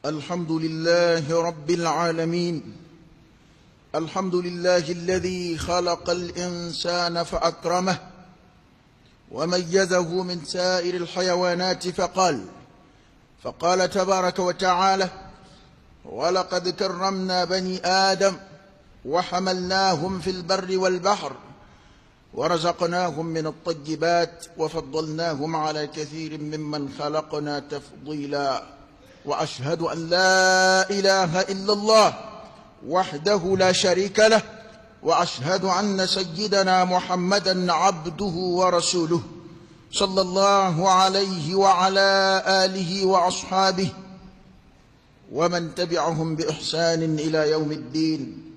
الحمد لله رب العالمين. الحمد لله الذي خلق الإنسان فأكرمه وميزه من سائر الحيوانات فقال تبارك وتعالى: ولقد كرمنا بني آدم وحملناهم في البر والبحر ورزقناهم من الطيبات وفضلناهم على كثير ممن خلقنا تفضيلا. وأشهد أن لا إله إلا الله وحده لا شريك له، وأشهد أن سيدنا محمدا عبده ورسوله صلى الله عليه وعلى آله وأصحابه ومن تبعهم بإحسان إلى يوم الدين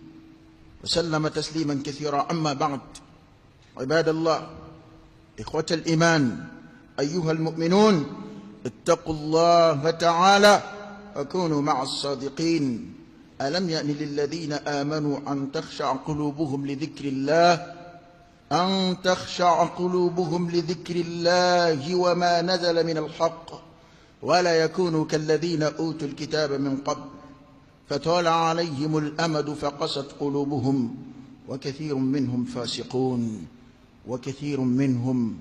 وسلم تسليما كثيرا. أما بعد، عباد الله، إخوة الإيمان، أيها المؤمنون، اتقوا الله تعالى وكونوا مع الصادقين. ألم يأن للذين آمنوا أن تخشع قلوبهم لذكر الله وما نزل من الحق ولا يكونوا كالذين أوتوا الكتاب من قبل فطال عليهم الأمد فقست قلوبهم وكثير منهم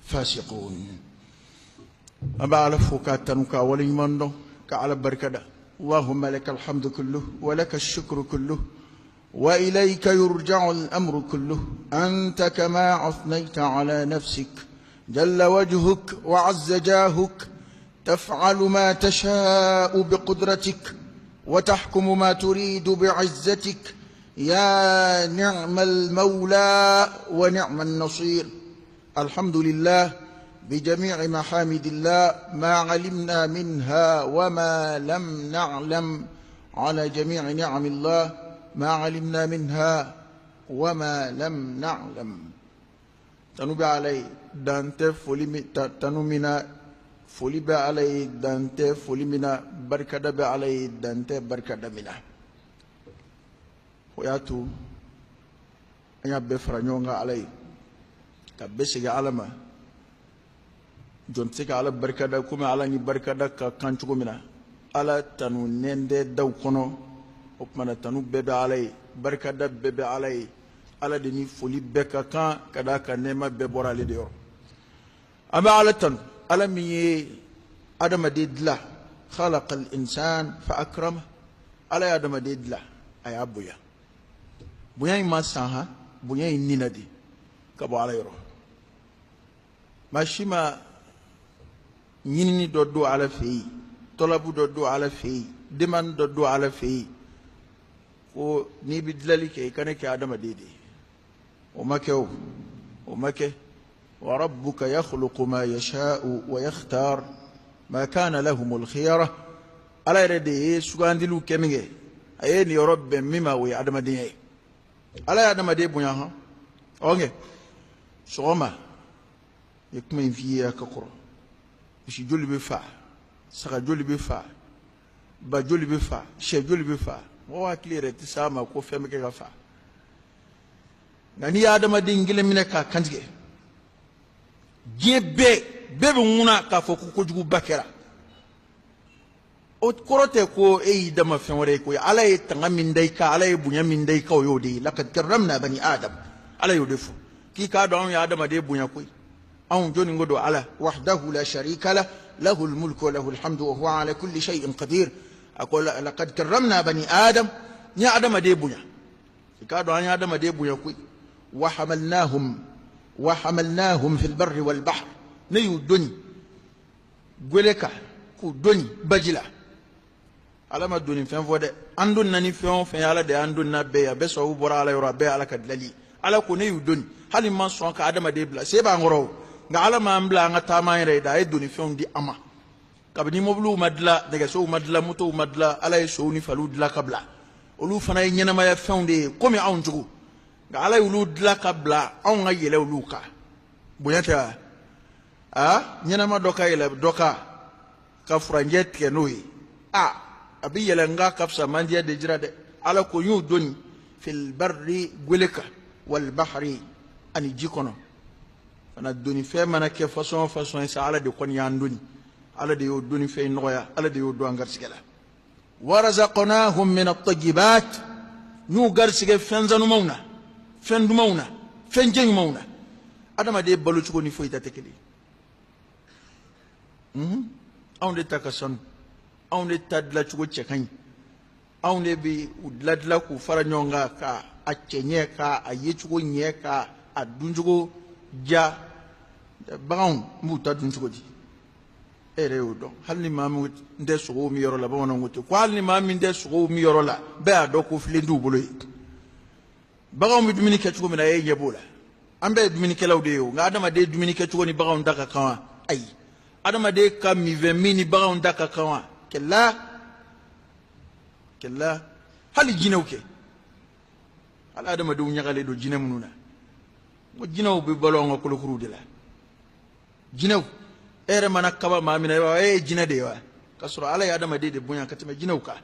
فاسقون. أبا على فوكاتنك وليمنو كعلى بركة. اللهم لك الحمد كله ولك الشكر كله وإليك يرجع الأمر كله. أنت كما أثنيت على نفسك جل وجهك وعز جاهك، تفعل ما تشاء بقدرتك وتحكم ما تريد بعزتك. يا نعم المولى ونعم النصير. الحمد لله بجميع محامد الله، ما علمنا منها وما لم نعلم، على جميع نعم الله ما علمنا منها وما لم نعلم. تنوبي علي دانت تنومنا فولي بي علي دانت فولي منا بركة بي علي دانت بركة منا. وياتو أنا بفرانيونغا علي كبسي علما jonte ka ala barkada kuma ala ni barkada ka kan cogo mina ala tanu nende daw kono o kuma tanu bebe alay barkada bebe alay ala de ni foli be ka kan kada ka nema be borale de yo ama ala tan ala mi adama de dla khalaqa al insan fa akrama ala adama de dla ay abuya buya ma saha buya ninadi ka bo ala yoro mashima ñinini do do ala feyi, tolabu do do ala feyi, deman do do ala feyi. Ko ni bi dilali ke kane ke adama dede o make wa rabbuka yakhluqu ma yasha'u wa yakhtar ma kana lahum al-khiyara. ala rede sugandilu kemenge ayeni robbe mima we adama de ala adama de bunya ha onge soma yekuma fiya kakoro si joli be fa saka joli be fa ba joli be fa she joli be fa wa clear ti sama ko femme ke ga fa ngani adama dingile mine ka kantige jebe bebe nguna ka fo ko jugu bakera o korote ko e dama fenwore ko ala e tanga min dai ka ala e bunya min dai ka o yodi laqad karramna bani adam ala yodefu ki ka don ya adama de bunya ko أو جوني نقول على وحده لا شريك له، له الملك وله الحمد وهو على كل شيء قدير. أقول لقد كرمنا بني آدم، يا آدم ديبويا كادوا يا آدم ديبويا كوي وحملناهم في البر والبحر. نيو دوني قولك كو دوني بجلا على ما دوني فين فودة أندون نني فين على ده أندون نبيا بس هو برا على يربي على كدللي على كو نيو دوني هل ما سوانك آدم ديبلا سيبا ngoro nga ala ma mbla nga tamayre da e doni fion di ama kabni moblu madla daga so madla muto madla ala e so ni falu dla kabla olu fana e nyana ma ya fonde komi awon jugu nga ala ulu dla kabla awon nga yele ulu ka boyata nyana ma doka yele doka ka franjet ke noyi abi yele nga kafsa mandia de jirade ala ko yu doni fil barri gulika wal bahri ani jikono ana doni fe mana ke façon sa ala de kon ya ndoni ala de yo doni fe noya ala de yo do angar sigala warazaqnahum min at-tayyibat ñu gar sige fenzanu mauna fendu mauna fenjeng mauna adama de balu ci ko ni foyta tekeli on de takason on de tadla ci ko cekan on de bi udladla ku faranyonga ka accenye ka ayechugo nyeka adunjugo ja bagon muta dunjugo di ere udo halni mamu nde sugo mi yoro la bawona ngoto ko halni mamu nde sugo mi yoro la be ado ko flendu bolo bagon mi dumini ke chugo mi na ye bola ambe dumini ke lawde yo ngadama de dumini ke chugo ni bagon daka kawa ay adama de kam mi ve mini bagon daka kawa kella hali jinawke ala adama do nyagale do jina mununa mo jinaw be balongo ko lokuru de la jinaw ere mana kaba mamina wa jina de wa kasro ala adama de bunya katama jinaw ka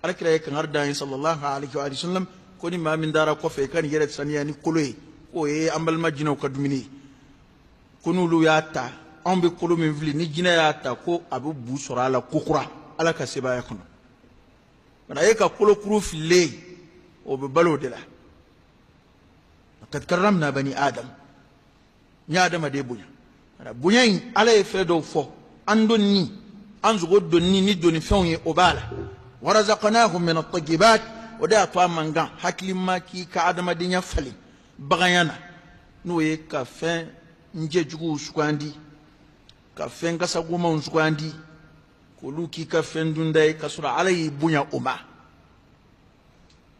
ala kira kan arda sallallahu alaihi wa sallam ko ni mamin dara ko fe kan yere saniya ni koloy ko ambal ma jinaw ka dumini kunulu yata on be kolo min vili ni jina yata ko abu bu sura ala kokura ala ka seba yakono mana ka kolo kuru fille وببلو دلا قد كرمنا بني آدم يا آدم دي بنيا بنيا على يفيدو فو أندوني أنزغو دوني ندوني فوني أبالا ورزقناهم من الطيبات ودا طعام منغان حكي ما كي كآدم دي نفلي بغيانا نوي كافين نجيجو سكواندي كافين كساقو مون سكواندي كلو كي كافين دونداي كسورة علي بنيا أما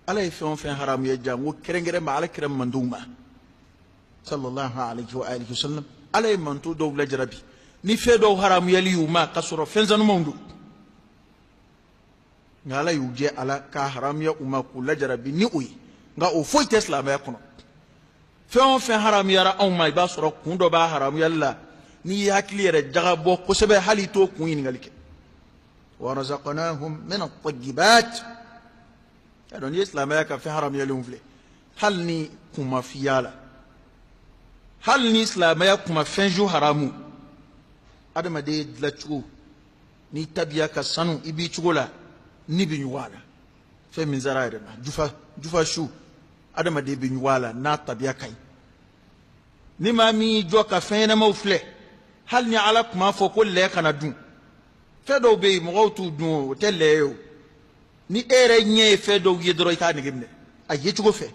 على فين حرام يجام وكرنجر ما على كرم مندوما صلى الله عليه وآله وسلم على منتو دولة جربي نفيدو حرام يليوما كسر فين زنو موندو على يوجي على كحرام يا أما كل جربي نيوي غا أوفي تسلا ما يكونو فين حرام يرى أما يبصر كوندو با حرام يلا ني هكلي رجع بو كسبة حالي تو كوين غالك ورزقناهم من الطيبات يعني الإسلام ياك في حرام يلون فلي هل ني كما فيالا هل ني إسلام ياك كما فنجو حرامو أدم دي دلتشو ني تبيا كسانو إبي تشغولا ني بنيوالا في من زرايرنا جفا شو أدم دي بنيوالا نا تبيا كاي ني مامي جوكا فينا موفلي هل ني على كما فوكول لك أنا دون فدو بي مغوتو دون تليو ni ere nye fe do yedro ita ni gimne aye chugo fe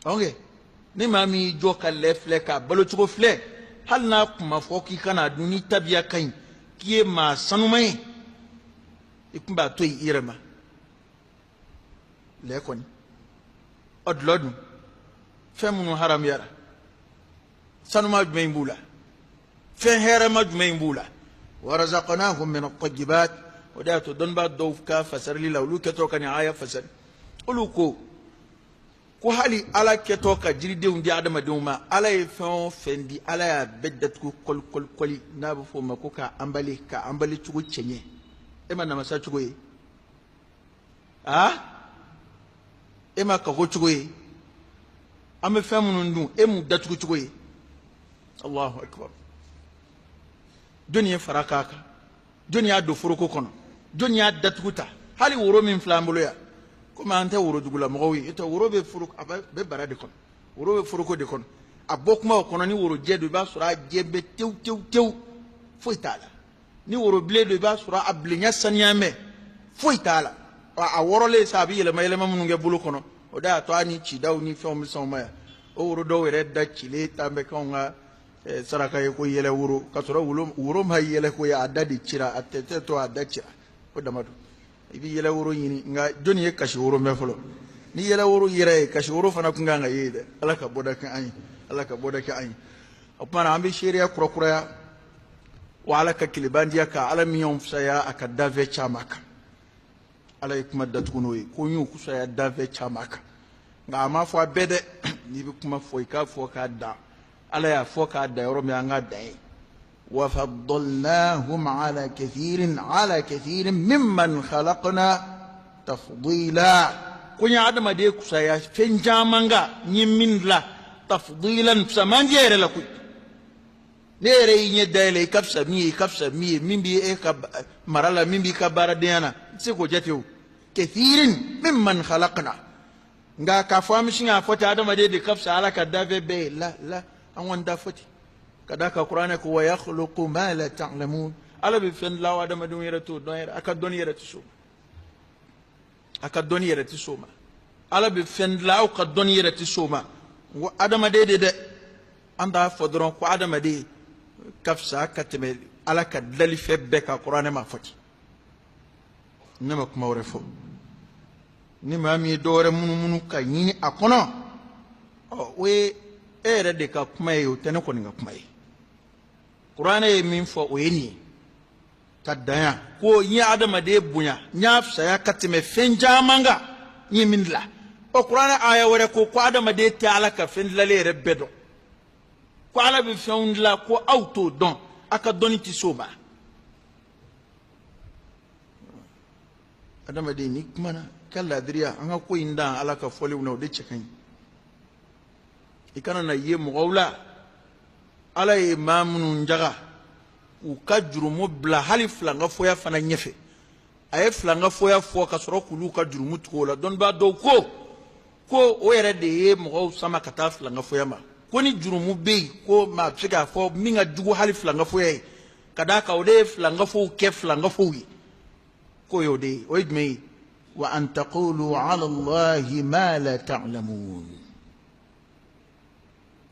okay ni mami joka lefle ka balo chugo fle hal na kuma foki kana duni tabiya kan kiye ma sanumai ikumba to irema le koni odlodu fe munu haram yara sanuma jume mbula fe herema jume mbula warazaqnahum min at-tayyibat وداتو دون با دوف كا فسر لي لو كتو كان آية فسر قولوا كو حالي على كتو كا جري ديون دي ادم دوما على يفون فندي على بدت كل كل نابو فو مكو كا امبالي تشو تشني اما نما سا تشو اما كا تشو ام فامن ندو ام دتو تشو الله اكبر دنيا فراكاكا دنيا دو فروكو كونو دنيا دتوتا hali woro min flambulo ya kuma ante woro dugula mowi ito woro be furuk be barade kon woro be furuko de kon abokuma kono ni woro jedo ba sura jebe tew foi tala ni woro bledo ba sura ablinya sanyame foi tala a woro le sabi yele mayele mamun nge bulu kono o da to ani ci daw ni fom soma ya o woro do were da chile tambe konga saraka ko yele woro kasoro woro ma yele ko ya adadi cira atete to adachira ko damado ibi yele woro yini nga joni ye kashi woro mefolo ni yele woro yire kashi woro fana kunga nga yede alaka boda ka ani opana ambi sheria kura wa alaka kilibandia ka alamiyon fsaya akadave chamaka alaykum adatkuno ko nyu kusaya dave chamaka nga ma fo bede ni bi kuma fo ka fo ka da ala ya fo ka da yoro mi anga dai وفضلناهم على كثير ممن خلقنا تفضيلا كوني عدم دي كسايا فنجامانغا نيمين لا تفضيلا سمان جير لكوي ne re nye dele kafsa mi mimbi e ka marala mimbi ka baradena se ko jateu kathirin mimman khalaqna nga ka famu shinga fota adama de kafsa ala ka dave be la an wanda foti kada ka qur'ana ko wa yakhluqu ma la ta'lamun ala bi fen lawa adama dum yere to don yere aka don yere to aka don yere to soma ala bi fen law ka don yere to soma wa adama de anda fodron ko adama de kafsa kateme ala ka dali febbe ka qur'ana ma foti nama kuma wore fo ni mami dore munu ka yini akono o we ere de ka kuma yo tane ko nga kuma yi qur'ana e min fo o yini tadaya ko yi adama de bunya nya fsa ya kateme fenja manga yi min la o qur'ana aya wore ko adama de ta ala ka fen lale rebedo ko ala bi fen la ko auto don aka doni ti soba adama de ni kumana kala diriya an ko inda ala ka foli no de cekan ikana na ye mugawla ala imamunu njaga u ka jurumu bla halif langa foya fana nyefe ay flanga foya fo ka soro kulu ka jurumu tkola don ba do ko o yere de ye mugaw sama kata flanga foya ma ko ni jurumu be ko ma psika fo minga dugu halif langa foya kada ka o de flanga fo ke flanga fo wi ko yo de o idme wa an taqulu ala allahi ma la ta'lamun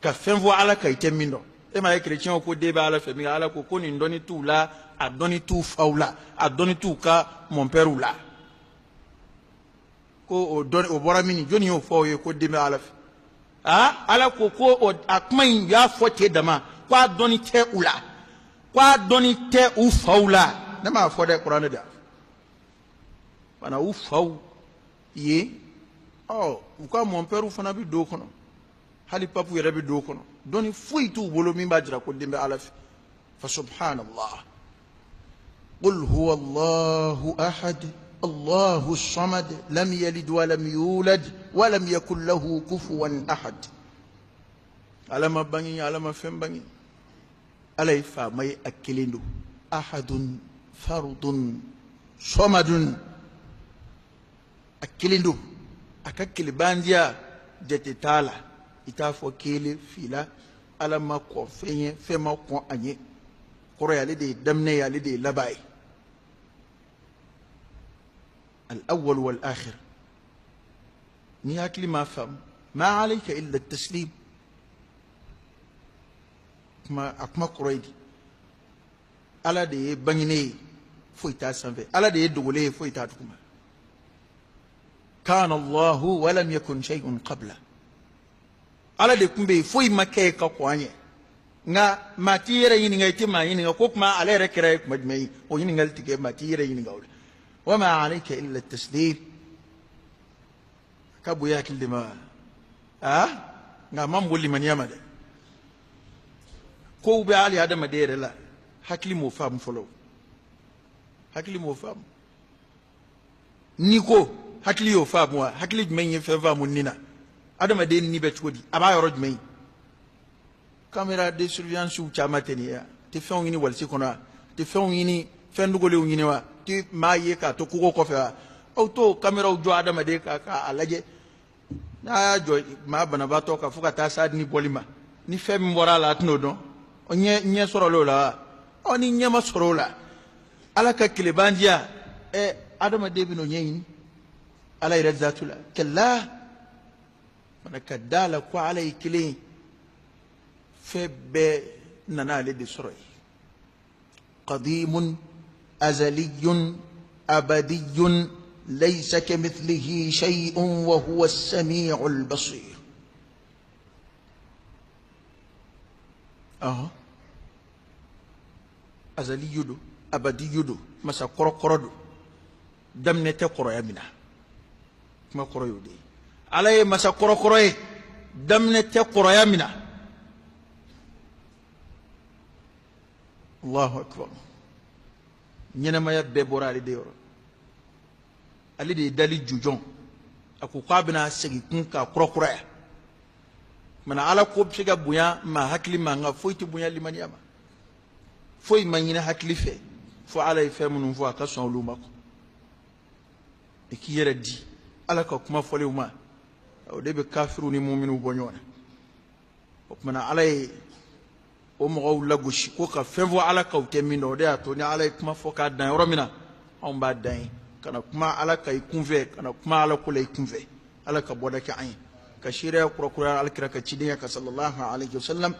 ka fen vo ala ka itemindo e ma chrétien ko de ba ala fe mi ala ko ni ndoni tu la a doni tu faula a doni tu ka mon père la ko o doni o bora mini joni o fo ye ko de me ala fe ala ko o akman ya fo te dama ko a doni te ula ko a doni te u faula na ma fo de qur'an da bana u faw ye ko mon père fana bi do kono hali papu yere bi do kono doni fuy tu bolo min ba jira ko de me ala fe fa subhanallah قل هو الله أحد الله الصمد لم يلد ولم يولد ولم يكن له كفوا أحد على ما بني على ما فهم بني على فما يأكلينه أحد فرد صمد أكلينه أكل بانديا جتتالا إتافو كيلي فيلا على ما كوفين فما كون أني قرأ لدي دمني لدي لباي الأول والآخر نياك لما فهم ما عليك إلا التسليم أكما قرأيدي ألا دي بنيني فويتا سنفي ألا دي دولي فويتا تكما كان الله ولم يكن شيء قبله ألا دي كمبي فوي مكيكا قواني nga matire yini ngaiti ma yini ngokuma alere kire majmei o yini ngalti ke matire yini ngawle wama alayka illa at-taslim kabu yakil dima nga mambo liman yamade ko be ali adama dere la hakli mo fam folo hakli mo fam niko hakli yo fam wa hakli menye fe fam nina adama de ni be chodi aba yoro jmei caméra de surveillance ou chamatenia te fon yini walsi kona te fon yini fendugole yini wa ti maye ka to kuko ko fa auto caméra u jo adama de ka alaje na jo ma bana ba to ka fuka ta sad ni bolima ni fem morala atno don onye soro lola oni nyama soro la ala ka kilebandia adama de bino nyin ala irazatula kalla manaka dala ko ala ikili فب ننال بسرعي قديم أزلي أبدي ليس كمثله شيء وهو السميع البصير أزلي يدو أبدي يدو مسا قرى قرى دو دم نتا قرى يمنا ما قرى يدي علي مسا قرى قرى دم نتا قرى يمنا الله أكبر نينما يبي بورالي ديورو علي دي دالي جوجون أكو قابنا سيكي كنكا كروكرايا من على كوب شيكا بويا ما هكلي ما نغفويت بويا لمن ياما foyi ma ɲini hakili fɛ fo ala ye fɛn minnu fɔ a ka sɔn olu ma i k'i yɛrɛ di ala ka kuma fɔlenw ma o de bɛ kafiru ni muminu bɔ ɲɔgɔn na o kumana ala ye o mɔgɔw lagosi ko ka fɛn fɔ ala ka u tɛ min dɔn o de y'a to ni ala ye kuma fɔ k'a dan yɔrɔ min na anw b'a dan ye kana kuma ala ka i kunfɛ kana kuma ala ko la i kunfɛ ala ka bɔda kɛ an ye ka seereya kurakuraya alakira ka cidenya kan sallallahu alaihi wasallam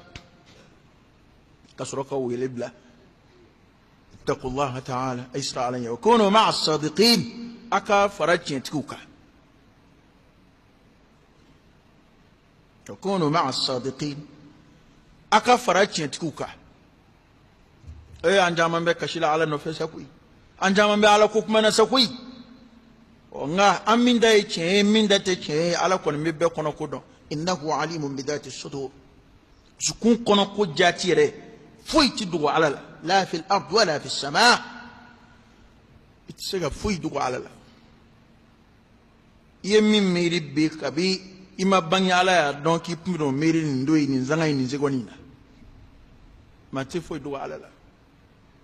ka sɔrɔ ka wele bila ittaqullaha ta'ala aysra alayya wa kunu ma'a as-sadiqin aka fara tiɲɛtigiw kan wa kunu ma'a as-sadiqin aka fara tiɲɛtigiw kan an caman bɛ kasi la ala nɔfɛ sa koyi an caman bɛ ala ko kuma na sa koyi nka an min da ye tiɲɛ ye min da tɛ tiɲɛ ye ala kɔni bɛ bɛɛ kɔnɔ ko dɔn innahu alimun bidhati sudur dusukun kɔnɔ ko jaati yɛrɛ foyi tɛ dogo ala la la fil ard wala fis sama i tɛ se ka foyi dogo ala la i ye min miiri bi kabi i ma bange ala y'a dɔn k'i tun bɛ n'o miiri nin don ye nin zanga ye nin segɔni na maa tɛ foyi dogo ala la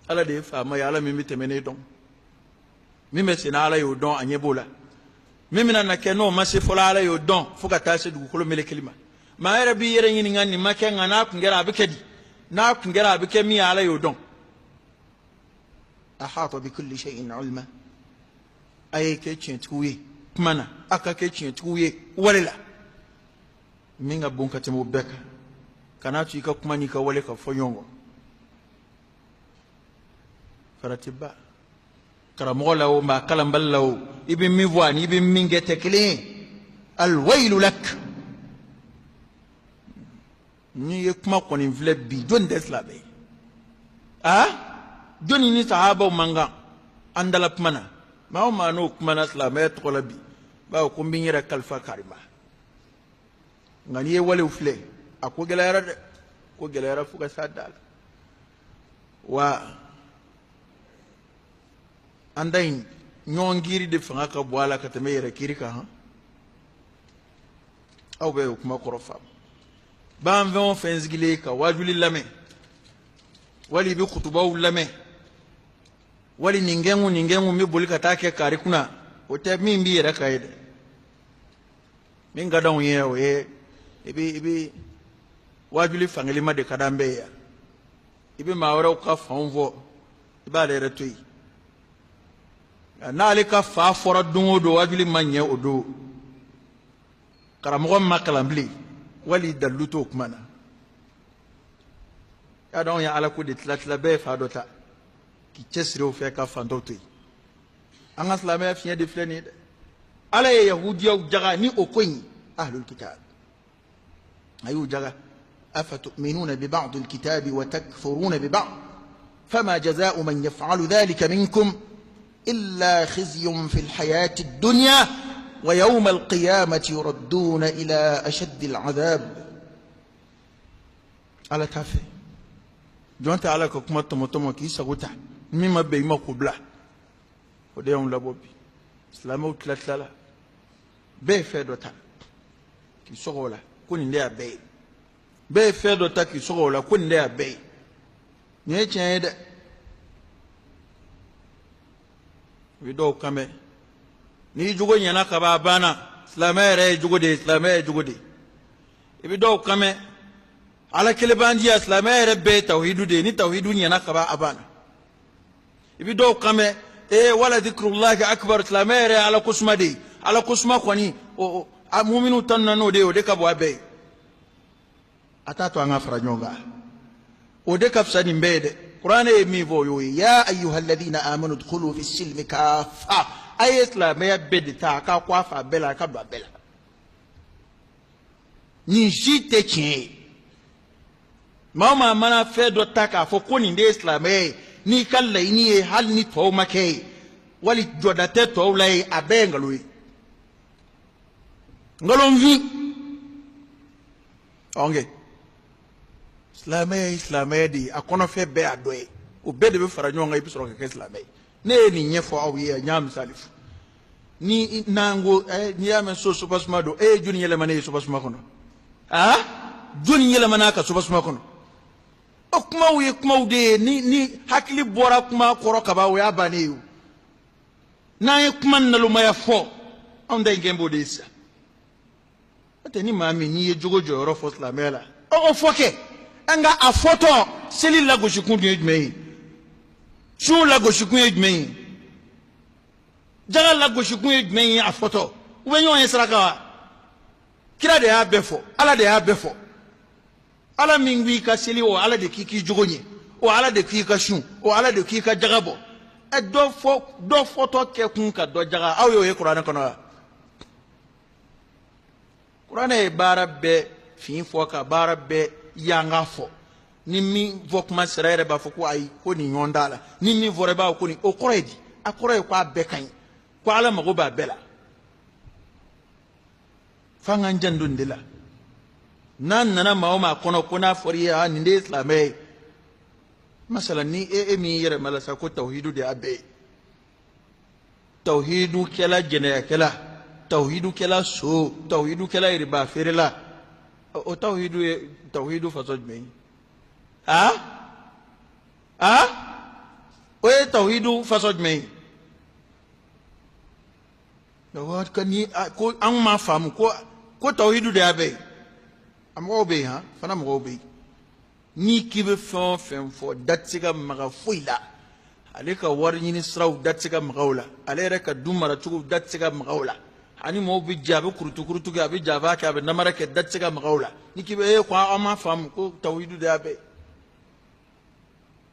ala de ye faama ye ala min bɛ tɛmɛ ne dɔn min bɛ sen ala y'o dɔn a ɲɛ b'o la min bɛna na kɛ n'o ma se fɔlɔ ala y'o dɔn fo ka taa se dugukolo melekeli ma maa yɛrɛ b'i yɛrɛ ɲininka nin ma kɛ nka n'a kun kɛra a bɛ kɛ di n'a kun kɛra a bɛ kɛ min ye ala y'o dɔn ahata bi kulli shay'in ilma a ye kɛ tiɲɛtigiw ye kuma na a ka kɛ tiɲɛtigiw ye wale la min ka bon ka tɛmɛ o bɛɛ kan kana to i ka kuma n'i ka wale ka fɔ ɲɔgɔn kɔ faratiba karamɔgɔ la o maa kalanbali la o i bɛ min fɔ ani i bɛ min kɛ tɛ kelen ye alwailu lak n'i ye kuma kɔni filɛ bi jɔnni tɛ silamɛ ye jɔnni ni sahabaw man kan an dala kuma na maa o maa n'o kuma na silamɛya tɔgɔ la bi bawo ko n bɛ n yɛrɛ kalifa karima nka n'i ye walew filɛ a ko gɛlɛyara dɛ ko gɛlɛyara fo ka s'a da la wa an da in ɲɔgɔn giiri de fanga ka bɔ a la ka tɛmɛ yɛrɛ kiiri kan han aw bɛ o kuma kɔrɔ faamu b'an fɛn o fɛn sigilen ka wajuli lamɛn wali i bɛ kutubaw lamɛn wali nin kɛ n bɛ boli ka taa kɛ kaari kunna o tɛ min b'i yɛrɛ ka ye dɛ min ka d'anw ye o ye i bɛ wajuli fankelen ma de ka d'an bɛɛ ye yan i bɛ maa wɛrɛw ka fanw fɔ i b'ale yɛrɛ to yen n'ale ka fa fɔra don o don wajuli ma ɲɛ o don karamɔgɔ ma kalan bilen wali dalilu t'o kuma na y'a dɔn anw ye ala ko de tila bɛɛ ye fa dɔ ta k'i cɛsiri o fɛ ka fantɔw to yen an ka silamɛya fiɲɛ de filɛ nin ye dɛ ala ye yahudiyaw jaga ni o ko in ahlul kitab a y'u jaga afatu'minuna bi ba'd al-kitabi wa takfuruna bi ba'd fama jaza'u man yaf'alu dhalika minkum إلا خزي في الحياة الدنيا ويوم القيامة يردون إلى أشد العذاب على تافه جونت على كما تمتم كي سغوتا مما بيما قبلا وديهم لبوبي سلامو تلاتلا بي فدوتا كي سغولا كون نديا بي فدوتا كي سغولا كون نديا بي ني تشايد wi dɔw kanbɛ n'i jogo ɲɛna ka ban a banna silamɛ yɛrɛ ye jogo de ye silamɛ ye jogo de i bɛ dɔw kanbɛ ala kelen b'an diya silamɛ yɛrɛ bɛɛ ye tawhidu de ye ni tawhidu ɲɛna ka ban a banna i bɛ dɔw kanbɛ wala dhikrullahi akbar silamɛ yɛrɛ ye ala kosuma de ye ala kosuma kɔni a muminu tan na n'o de ye o de ka bɔ a bɛɛ ye a t'a to an ka fara ɲɔgɔn kan o de ka fisa nin bɛɛ ye dɛ Quran ye min fɔ o y'o ye ya ayyuhalladhina amanu udkhulu fi silmi kaffa a ye silamɛya bɛɛ de ta a ka kɔ a fa bɛɛ la a ka don a bɛɛ la nin si tɛ tiɲɛ ye maa o maa mana fɛn dɔ ta k'a fɔ ko nin de ye silamɛya ye n'i ka laɲini ye hali ni tɔw ma kɛ ye wali jɔda tɛ tɔw la ye a bɛɛ ye nkalon ye nkalonfin ɔnkɛ silamɛya ye silamɛya de ye a kɔnɔfɛn bɛɛ y'a dɔ ye o bɛɛ de bɛ fara ɲɔgɔn kan i bɛ sɔrɔ ka kɛ silamɛ ye ne ye nin ɲɛfɔ aw ye n y'a misali fɔ ni n'an ko n'i y'a mɛn so sobasuma don e ye joli yɛlɛma ne ye sobasuma kɔnɔ joli yɛlɛma n'a ka sobasuma kɔnɔ o kuma de ni hakili bɔra kuma kɔrɔ kaba o y'a bannen ye o n'an ye kuma nalomaya fɔ anw da in kɛ b'o de ye sisan n'o tɛ ni maa min n'i ye jogo jɔyɔrɔ fɔ silamɛya la o fɔ kɛ nka a fɔtɔ seli lagosikun tun ye jumɛn ye sun lagosikun ye jumɛn ye jaga lagosikun ye jumɛn ye a fɔtɔ u bɛ ɲɔgɔn ye saraka wa kira de y'a bɛɛ fɔ ala de y'a bɛɛ fɔ ala min b'i ka seli o ala de k'i jogo ɲɛ o ala de k'i ka sun o ala de k'i ka jaga bɔ dɔ fɔtɔ kɛ kun ka dɔ jaga aw y'o ye kuranɛ kɔnɔ wa kuranɛ ye baara bɛɛ fin fɔ ka baara bɛɛ yanga fɔ ni min fɔ kuma sera yɛrɛ b'a fɔ ko ayi ko nin ɲɔgɔn t'a la ni min fɔra i b'a ko nin o kɔrɔ ye di a kɔrɔ ye ko a bɛɛ ka ɲi ko ala mago b'a bɛɛ la f'an k'an janto nin de la n'an nana maa o maa kɔnɔ ko n'a fɔra i ye nin de ye silamɛ ye masala ni e min yɛrɛ ma la sa ko tawhidu de y'a bɛɛ ye tawhidu kɛla jɛnɛyakɛla tawhidu kɛla so tawhidu kɛla riba feerela o tawhidu ye tawhidu façon jumɛn ye o ye tawhidu façon jumɛn ye ko an m'a faamu ko tawhidu de y'a bɛɛ ye a mɔgɔw bɛ yen fana mɔgɔw bɛ yen n'i k'i bɛ fɛn o fɛn fɔ da tɛ se ka maga foyi la ale ka wari ɲini siraw da tɛ se ka maga o la ale yɛrɛ ka du maracogo da tɛ se ka maga o la ani mɔgɔw bɛ jɛ a bɛ kurutu kɛ a bɛ jɛ a b'a kɛ a bɛ namara kɛ da tɛ se ka maga o la ni k'i bɛ ko an m'a faamu ko tawhidu de y'a bɛɛ ye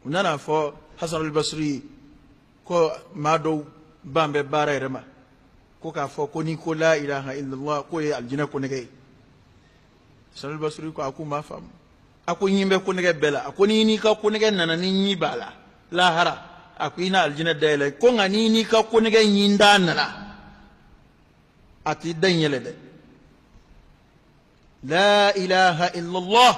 u nana fɔ Hasan al-Basri ko maa dɔw ban bɛ baara yɛrɛ ma ko k'a fɔ ko n'i ko la ilaha illallah k'o ye alijinɛ konɛgɛ ye Hasan al-Basri ko a ko n b'a faamu a ko ɲi bɛ konɛgɛ bɛɛ la a ko n'i ka konɛgɛ nana ni ɲi b'a la lahara a ko i na alijinɛ dayɛlɛ ko nka n'i ka konɛgɛ ɲi da nana a t'i da yɛlɛ dɛ la ilaha illallah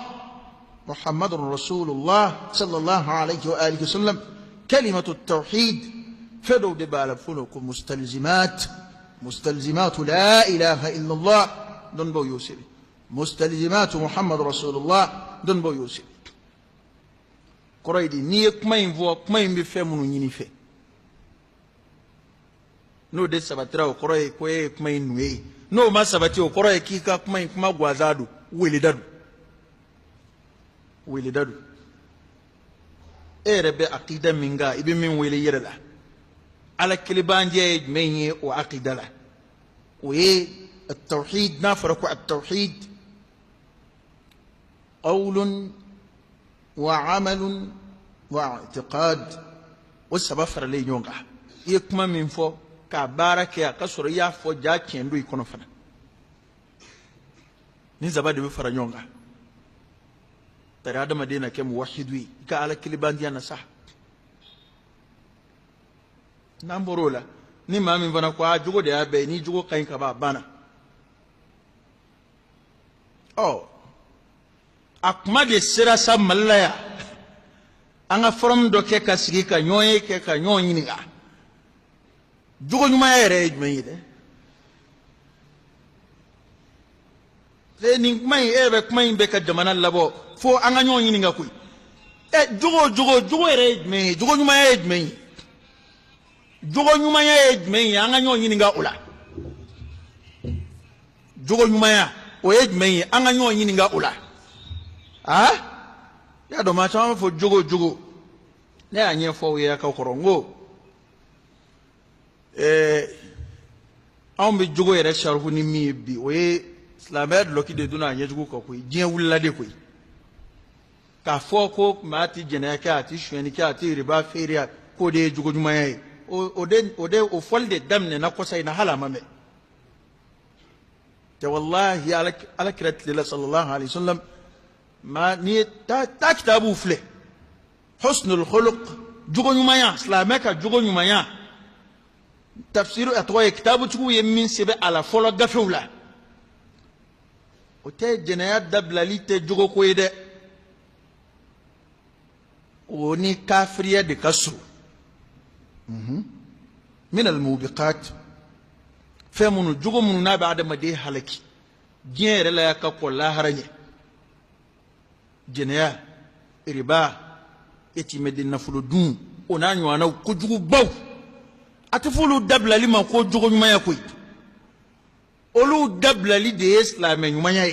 muhammadun rasulullah sallallahu alayhi wa alihi wa sallam kalimatu tawhid fɛn dɔw de b'a la fɔlɔ ko mustalzimatu la ilaha illallah dɔn baw y'o sɛbɛn mustalzimatu muhammad rasulullah dɔn baw y'o sɛbɛn kɔrɔ ye di n'i ye kuma in fɔ kuma in bɛ fɛn minnu ɲini fɛ n'o de sabatira o kɔrɔ ye ko e ye kuma in nu ye n'o ma sabati o kɔrɔ ye k'i ka kuma in kuma gansan don weleda don e yɛrɛ bɛ akida min kan i bɛ min wele i yɛrɛ la ala kelebanjɛ ye jumɛn ye o akida la o ye التوحيد n'a fɔra ko التوحيد قول وعمل واعتقاد o saba faralen ɲɔgɔn kan i ye kuma min fɔ k'a baara kɛ a ka sɔrɔ i y'a fɔ ja tiɲɛ don i kɔnɔ fana ni saba de bɛ fara ɲɔgɔn kan tari adamaden na kɛ muwahidu ye i ka ala kelebandiya na sa n'an bɔr'o la ni maa min fana ko a jogo de y'a bɛɛ ye ni jogo ka ɲi ka ban a banna a kuma de sera sa Mali la yan an ka forum dɔ kɛ ka sigi ka ɲɔgɔn ye kɛ ka ɲɔgɔn ɲininka jogo ɲumanya yɛrɛ ye jumɛn ye dɛ nin kuma in e bɛ kuma in bɛ ka jamana labɔ fo an ka ɲɔgɔn ɲininka koyi jogo yɛrɛ ye jumɛn ye jogo ɲumanya ye jumɛn ye jogo ɲumanya ye jumɛn ye an ka ɲɔgɔn ɲininka o la jogo ɲumanya o ye jumɛn ye an ka ɲɔgɔn ɲininka o la y'a dɔn maa caman b'a fɔ jogo ne y'a ɲɛfɔ aw ye a ka kɔrɔ n ko anw bɛ jogo yɛrɛ sarifu ni min ye bi o ye silamɛya dulɔki de donna a ɲɛjugu kan koyi diɲɛ wulila de koyi k'a fɔ ko maa tɛ jɛnɛya kɛ a tɛ sonyɛni kɛ a tɛ riba feere k'o de ye jogo ɲumanya ye o fɔli de daminɛna kɔsa in na hali a ma mɛn tɛ walahi alakira tilela sallallahu alaihi wa sallam n'i ye taa kitabu filɛ husnul khuluq jogo ɲumanya silamɛ ka jogo ɲumanya tafsiru a tɔgɔ ye kitaabutigiw ye min sɛbɛn a la fɔlɔ gafew la o tɛ jɛnɛya dabilali tɛ jogo ko ye dɛ o ni kafiriya de ka surun min al-mubiqat fɛn minnu jogo minnu n'a bɛ adamaden halaki diɲɛ yɛrɛ la y'a ka kɔ lahara ɲɛ jɛnɛya riba eti medina fulu dun ona nywana ko jugu baw atifulu dablali ma ko jugu nyuma ya koy olu dablali de islam nyuma ya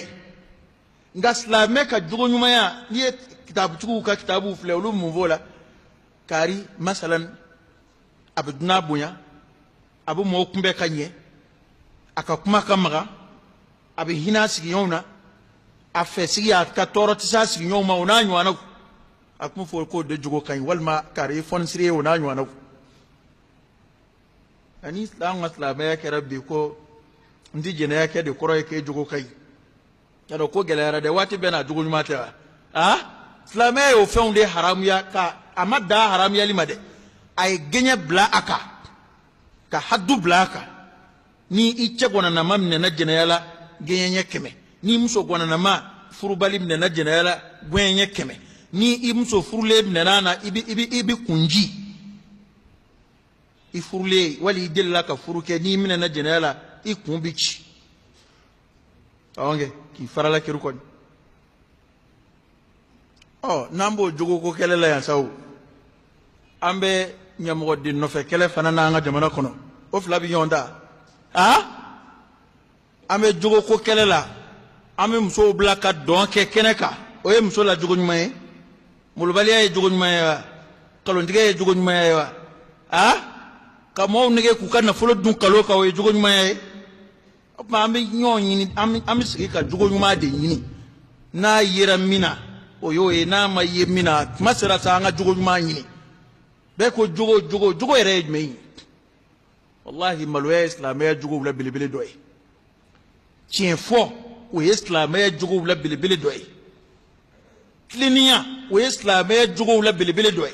nga islam ka jugu nyuma ya ni kitabu jugu ka kitabu fle olu muvola kari masalan abduna bunya abu mo kumbe kanye aka kuma kamaga abi hina sigi yona afe sigi aka toro tisa sigi yoma ona nywana akmu fo ko de jugo kan walma kare fon sire ona nywana ani islam islam ya ke rabbi ko ndi jena ya ke de koro ke jugo kai yado ko gelera de wati bena jugo nyuma ta islam ya o fonde haram ya ka amada haram ya limade ay genya bla aka ka haddu bla aka ni icce gona na mamne na jena yala genya keme ni muso gona na ma furubali mne na jena yala genya keme ni imso furule mne nana ibi kunji ifurule wali dilla ka furuke ni mne na jena yala ikumbichi awonge ki farala kiru ko nambo jogo ko kelela ya saw ambe nyamo di no fe kele fanana nga jamana kono o flabi yonda ame jogo ko kelela ame muso blaka donke keneka o ye muso la jogo nyumaye mulubali ya jogo nyumaye kalondige ya jogo nyumaye kamo nige ku kana folo dun kalo ka o ye jogo nyumaye ma ame nyoni ame sigi ka jogo nyuma de yini na yera mina o yo e na ma ye mina masira sa nga jogo nyuma yini be ko jogo ere jmei wallahi malwe islamaya jogo la bilibili doy tien fo o islamaya jogo la bilibili doy klinia o islamaya jogo la bilibili doy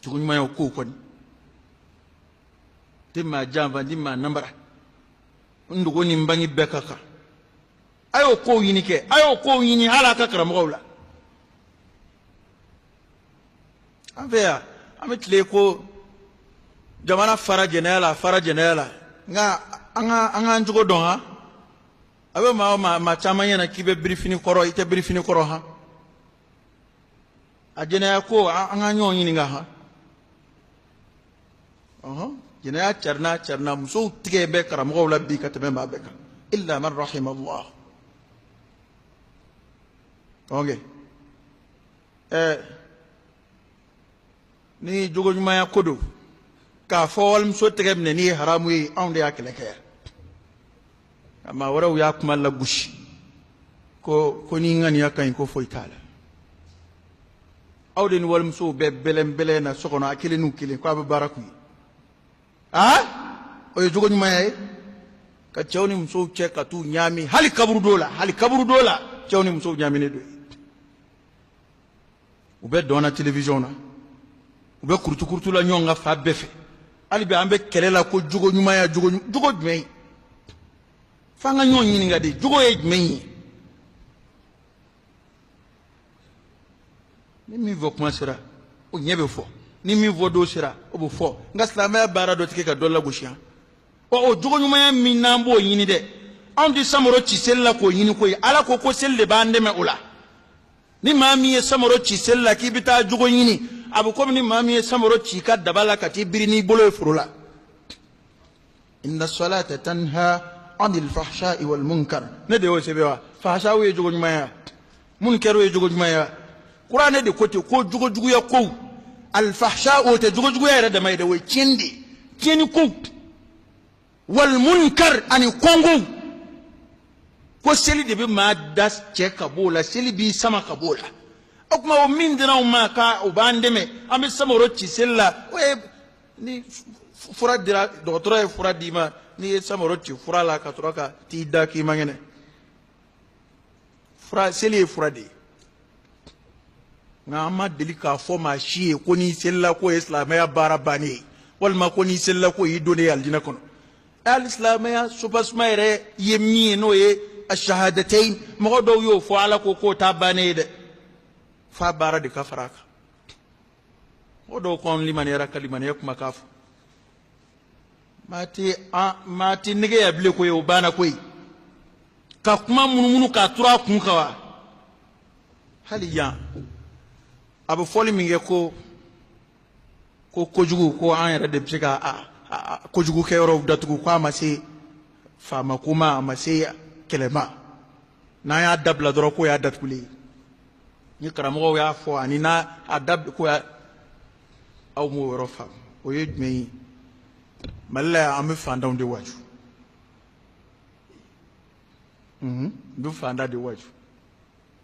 jogo nyuma yo ko kon timma jamba dimma nambara ndugo ni mbangi bekaka ayo ko yini ke ayo ko yini hala ka karamogawla afeya ametle ko jamana fara jenela nga anga njugo don abe ma chamanya na kibe briefing koro ite briefing koro ajena ko anga nyonyi nga jena charna muso tige be karamo la bi katebe ma beka illa man rahim Allah ni jogo nyuma ya kodo ka fowal muso tige ne ni haramu yi onde ya keleke amma waraw ya kuma la gushi ko ni ngani ya kan ko foitala awde ni wal muso be bele na sokono akile nu kile ko abaraku o jogo nyuma ya ka chawni muso cheka tu nyami hali kaburu dola chawni muso nyami ne do ube dona television na ube kurtu la nyonga fa befe ali be ambe kelela ko jogo nyuma ya jogo jmei fanga nyonyi ni ngadi jogo ye jmei ni mi vo kuma sira o nyebe fo ni mi vo do sira o bo fo nga slama bara do tike ka dolla gushia o jogo nyuma ya mi nambo yini de on di samoro ci sella ko yini ko ala ko selle bande me ula ni mami ye samoro ci sella ki bita jogo yini abu ko ni mami ye samoro ci ka dabala ka ti birini bolo furula inna salata tanha anil fahsha'i wal munkar ne de o sebewa fahsha we jogo nyuma ya munkar we jogo nyuma ya qur'an de ko te ko jogo ya ko al fahsha o te jogo ya da mai da we kindi ko wal munkar ani kongo ko seli de be ma das che kabola seli bi sama kabola okuma o min dina o ma ka o bandeme ame samoro ci sella o ni fura dira docteur e fura dima ni samoro ci fura la ka troka ti da ki mangene fura seli fura de nga ma delika fo ma shi ko ni sella ko islamaya barabani wal ma ko ni sella ko yidone aljina kono الإسلامية سوبسمايرة يمين ويه الشهادتين مغدو يو فعلا كوكو تابانيد فبارا دي كفراك مغدو كون لمن يراك لمن يكما كاف ماتي نيجي يبلي كوي وبانا كوي كاكما منو كاترا كونكوا hali yan a bɛ fɔli min kɛ ko kojugu ko an yɛrɛ de bɛ se ka kojugu kɛ yɔrɔw datugu ko a ma se faama ko ma a ma se kɛlɛ ma n'an y'a dabila dɔrɔn ko y'a datugulen ni karamɔgɔw y'a fɔ ani n'a dabila ko aw m'o yɔrɔ faamu o ye jumɛn ye Mali la yan an bɛ fantanw de waju n bɛ fantan de waju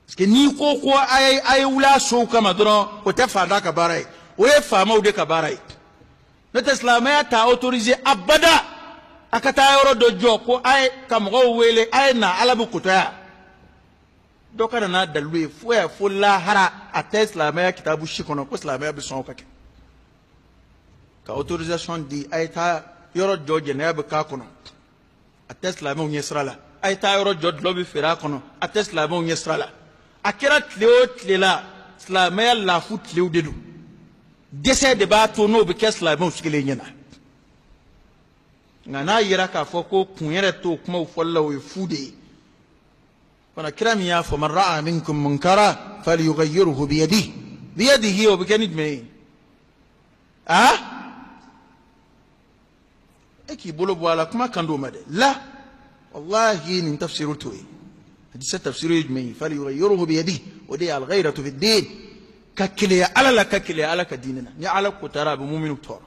parce que n'i ko a ye wuli a sow kama dɔrɔn o tɛ fantan ka baara ye o ye faamaw de ka baara ye n'o tɛ silamɛya t'a autorisé abada a ka taa yɔrɔ dɔ jɔ ko a ye ka mɔgɔw wele a ye na Ala bɛ kotoya dɔ ka na n'a dalilu ye fo lahara a tɛ silamɛya kitabu si kɔnɔ ko silamɛya bɛ sɔn o ka kɛ ka autorisation di a ye taa yɔrɔ jɔ jɛnɛya bɛ k'a kɔnɔ a tɛ silamɛw ɲɛ sira la a ye taa yɔrɔ jɔ dulɔ bɛ feere a kɔnɔ a tɛ silamɛw ɲɛ sira la a kɛra tile o tile la silamɛya laafu tilew de don dɛsɛ de b'a to n'o bɛ kɛ silamɛw sigilen ɲɛna nka n'a yera k'a fɔ ko kun yɛrɛ t'o kumaw fɔli la o ye fu de ye fana kira min y'a fɔ man ra'a minkum munkara falyughayyirhu biyadihi o bɛ kɛ ni jumɛn ye e k'i bolo bɔ a la kuma kan d'o ma dɛ la wallahi nin tafsiru t'o ye hadisa tafsiru ye jumɛn ye falyughayyirhu biyadihi o de ye al-ghayratu fi ddin ka keleya Ala la ka keleya Ala ka diinɛ na ni Ala kotara a bɛ muminu tɔɔrɔ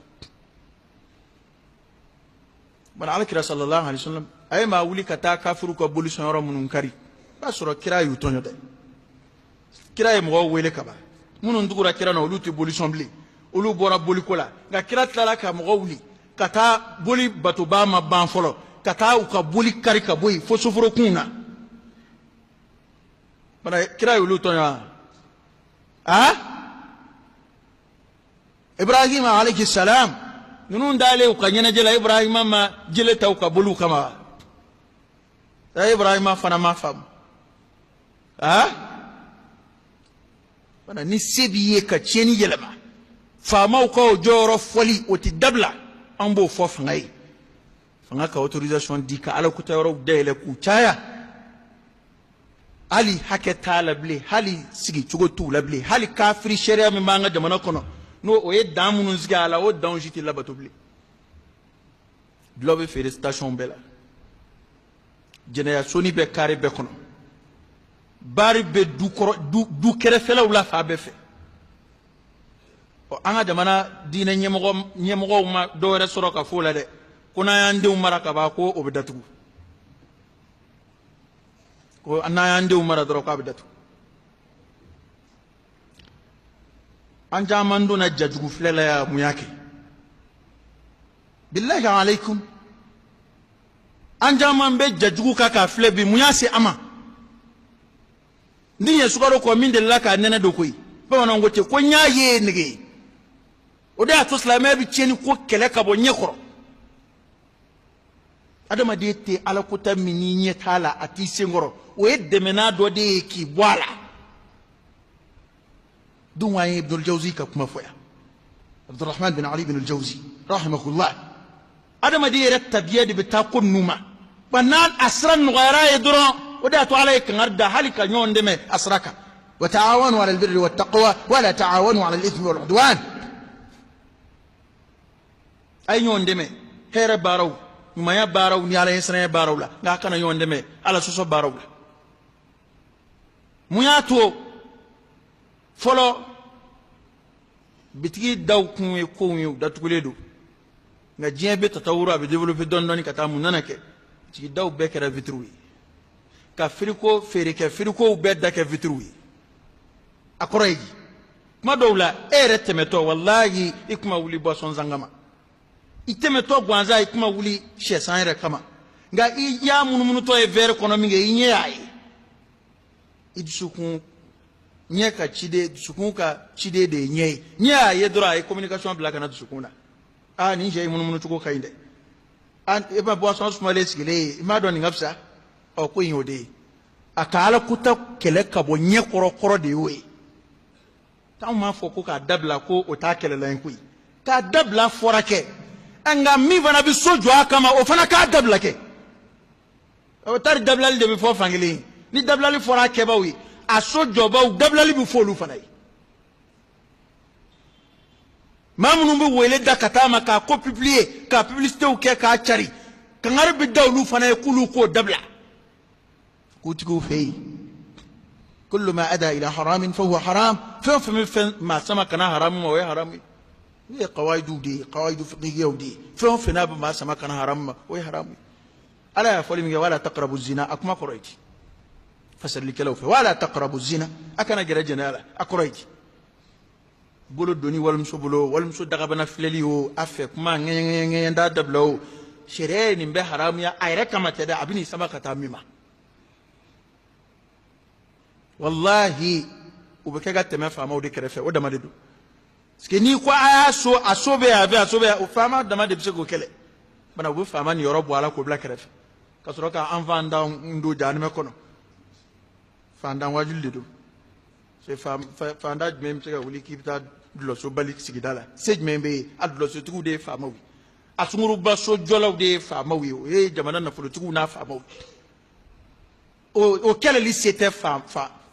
bana alakira sallallahu alaihi wasallam a ye maa wuli ka taa kafiru ka boli sɔn yɔrɔ minnu kari b'a sɔrɔ kira y'u tɔɲɔ dɛ kira ye mɔgɔw wele ka ban minnu tugura kira na olu tɛ boli sɔn bilen olu bɔra boliko la nka kira tilala ka mɔgɔw wuli ka taa boli batoba ma ban fɔlɔ ka taa u ka boli kari ka bɔ yen fo soforokun na bana kira y'olu tɔɲɔ Ibrahim alayhi salam ninnu dalen u ka ɲɛnajɛ la Ibrahima ma jele ta u ka boliw kama Ibrahima fana ma faamu bana ni se b'i ye ka tiɲɛni yɛlɛma faamaw ka o jɔyɔrɔ fɔli o tɛ dabila an b'o fɔ fanga ye fanga ka autorisation di ka Ala kuta yɔrɔw dayɛlɛ k'u caya hali hakɛ t'a la bilen hali sigicogo t'u la bilen hali kafiri sariya min b'an ka jamana kɔnɔ n'o o ye dan minnu sigi a la o danw si tɛ labato bilen dulɔ bɛ feere station bɛɛ la jɛnɛyasoni bɛ kare bɛɛ kɔnɔ bari bɛ du kɛrɛfɛlaw la fa bɛɛ fɛ an ka jamana diinɛ ɲɛmɔgɔw ma dɔwɛrɛ sɔrɔ ka fɔ o la dɛ ko n'an y'an denw mara ka ban ko o bɛ datugu ko n'an y'an denw mara dɔrɔn k'a bɛ datugu an caman donna jajugu filɛ la ya mun y'a kɛ billahi alaykum an caman bɛ jajugu kan k'a filɛ bi mun y'a se an ma ni ye sukaro kɔ min delila k'a nɛnɛ don koyi bamananw ko ten ko n y'a ye nege o de y'a to silamɛya bɛ tiɲɛni ko kɛlɛ ka bɔ ɲɛ kɔrɔ adamaden tɛ alakota min n'i ɲɛ t'a la a t'i sen kɔrɔ o ye dɛmɛnan dɔ de ye k'i bɔ a la dun an ye Ibnul Jawzi ka kuma fɔ yan Abdurrahman bin Ali ibn al-Jawzi rahimahullah adamaden yɛrɛ tabiya de bɛ taa ko ninnu ma wa n'a a sira nɔgɔyara ye dɔrɔn o de y'a to Ala ye kangari da hali ka ɲɔgɔn dɛmɛ a sira kan wa ta'awanu 'ala al-birri wat-taqwa wa la ta'awanu 'ala al-ithmi wal-'udwan a ye ɲɔgɔn dɛmɛ hɛrɛ baaraw ɲumanya baaraw ni Ala ɲɛsiranya baaraw la nka a kana ɲɔgɔn dɛmɛ Ala sɔsɔ baaraw la mun y'a to fɔlɔ bitigi daw kun ye kow ye u datugulen don nka diɲɛ bɛ tatawuru a bɛ développer dɔɔni dɔɔni ka taa mun nana kɛ bitigi daw bɛɛ kɛra vitres ye ka firiko feere kɛ firikow bɛɛ da kɛ vitres ye a kɔrɔ ye di kuma dɔw la e yɛrɛ tɛmɛtɔ walahi i kuma wuli boisson zan kama i tɛmɛtɔ gansan i kuma wuli sɛsan yɛrɛ kama nka i y'a munumunutɔ ye verre kɔnɔ min kɛ i ɲɛ y'a ye i dusukun ɲɛ ka ciden dusukun ka ciden de ye ɲɛ ye ɲɛ y'a ye dɔrɔn a ye communication bila ka na dusukun na nin cɛ ye munumunu cogo ka ɲi dɛ e ma boisson sumalen sigilen ye i m'a dɔn nin ka fisa ko in y'o de ye a ka Alakuta kɛlɛ ka bɔ ɲɛ kɔrɔ de y'o ye t'anw m'a fɔ ko k'a dabila ko o t'a kɛlɛla ye koyi k'a dabila fɔra kɛ nka min fana bɛ so jɔ a kama o fana k'a dabila kɛ o tari dabilali de bɛ fɔ fankelen ni dabilali fɔra kɛbaaw ye aso jɔbaw dabilali bɛ fɔ olu fana ye maa minnu bɛ wele da ka taa ma k'a ko publier k'a publicitéw kɛ k'a cari kangari bɛ da olu fana ye k'olu k'o dabila k'utigiw fɛ yen كل ما أدى إلى حرام فهو حرام فين ما سما كنا حرام وهي حرام هي قواعد دي قواعد فقهية ودي فين ما سما كنا حرام وهي حرام ألا فلم ولا تقربوا الزنا أكما قريت فسلك لو في ولا تقربوا الزنا أكنا جرجنا لا أقريت بولو دوني والمسو بولو والمسو دغبنا فلليو أفك ما ندا دبلو شرين به حرام يا أيرك ما تدا أبني سما كتاميما wallahi ubeke ga teme fama odi kerefe o dama de do ske ni kwa aso asobe o fama dama de bisego kele bana bu fama ni yorobo ala ko bla kerefe kasoro ka anfanda ndo jani me kono fanda wajul de do se fanda mem se ga wuli kipta dulo so balik sigidala sej membe adulo so tugu de fama wi asunguru ba so jolaw de fama wi e jamana na fulu tugu na fama wi o kele li c'était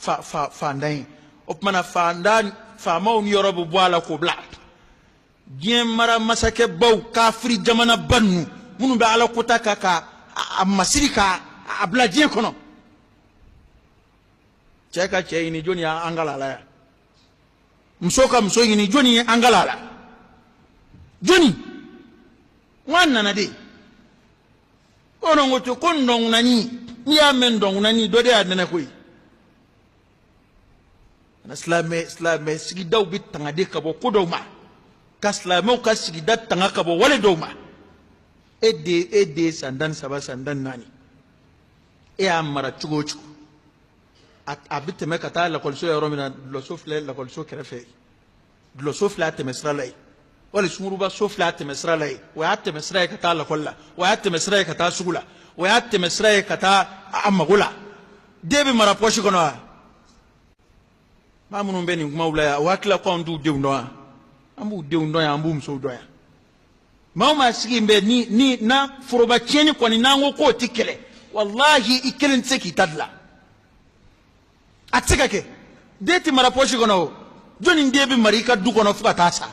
fandan o mana fandan fama on yorobo boala ko bla bien mara masake baw kafri jamana bannu munu be ala kota ka masirika abla je kono cheka che ni joni ya angala la msoka mso ni joni angala la joni wana na de ono ngoto kondong nani ni amendong nani do de adana koy na islam sigidaw bi tangade kabo kodoma ka islamo ka sigida tanga kabo wale doma ede sandan saba sandan nani e amara chugo chugo abite me kata la kolso ya romina lo sofle la kolso kerefe lo sofla te mesralai wala sumuruba sofla te mesralai wa atte mesrai kata la kolla wa atte mesrai kata sugula wa atte mesrai kata amagula debe mara poshi kono mamunun beni kuma wula wakila ko ndu de ndo ambu de ndo ya ambu mso do ya mama sigi mbe ni na foroba cheni ko ni nango ko tikele wallahi ikelen tseki tadla atsika ke deti mara poshi kono joni ndebe marika du kono fuka tasa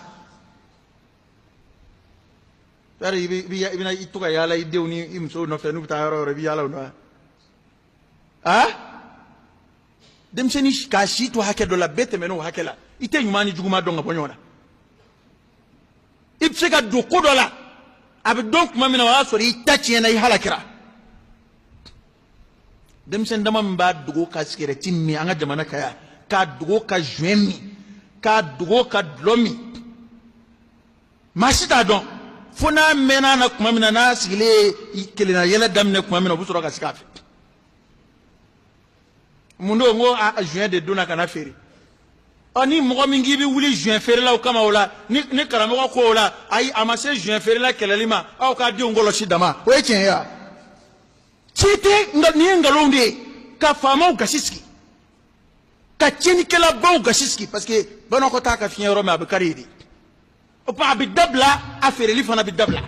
bari bina ituka yala idewni imso no fenu tayaro rebi yala no demseni ka shitu hake do la bete meno hakela ite nyumani juguma donga bonyona ipseka do kodola abi donc mamina wa sori tachi na halakira demsen dama mba dugo ka sikere timmi anga jamana kaya ka dugo ka juemi ka dugo ka dlomi masita don fona mena na kuma mina na sigile kelina yela damne kuma mina busoro ka sikafe mundo ngo a juin de dona kana feri ani mogo mingi bi wuli juin feri la o kama wala ni karamo ko wala ai amase juin feri la kelalima aw ka di ngolo shidama o echen ya chite ni ngalonde ka fama o gashiski ka cheni kala ba o gashiski parce que bana ko ta ka fien roma abkaridi o pa bi dabla afere li fana bi dabla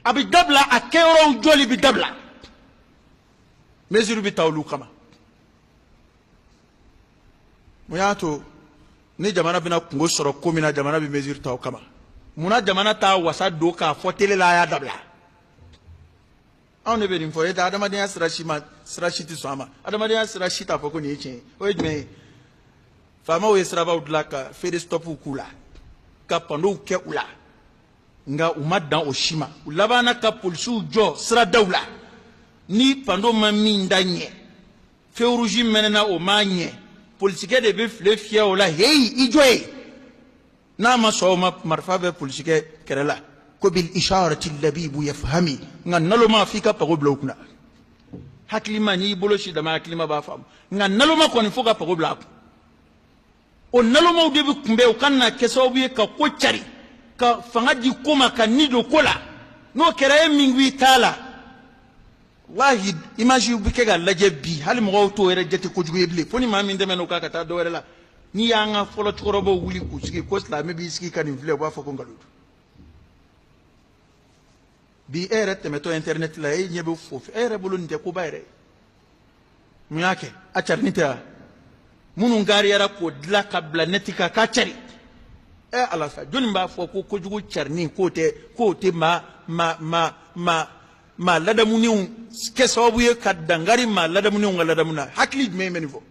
abi dabla akero joli bi dabla mesure bi tawlu kama muyato ni jamana bina kungo soro komina jamana bi mesure taw kama muna jamana ta wasa do ka fotele la ya dabla on ne be info eta adama dia srashiti sama adama dia srashita foko ni eche o ejme fama o esraba udlaka fede stop kula ka pando ke ula nga umadan oshima ulabana ka polsu jo sra dawla ni pando mami ndanye feuruji menena o manye politique de be fle fia ola hey ijoy na ma so ma marfa be politique kerela ko bil isharati allabib yafhami ngannalo ma fika pago blokuna haklima ni boloshi da ma haklima ba fam ngannalo ma ko ni foka pago blak o nalo ma de be kumbe o kanna keso bi ka ko chari ka fangaji koma ka nido kola no kere mingwi tala wahi imagine bu kega laje bi hal mo to ere jete ko jugo yeble foni ma min demeno ka kata do la ni yanga folo torobo wuli ku sigi ko sla me bi sigi kan vle ba foko ngaludu bi ere temeto internet la e nyebe fofu ere bulu nte ko bayre myake a charnita munun gariyara ko dila kabla netika ka cari ala sa joni ba fo ko kojugu charni ko te ma ladamuni ke sababu ye kadangari ma ladamuni ladamuna hakli me menifo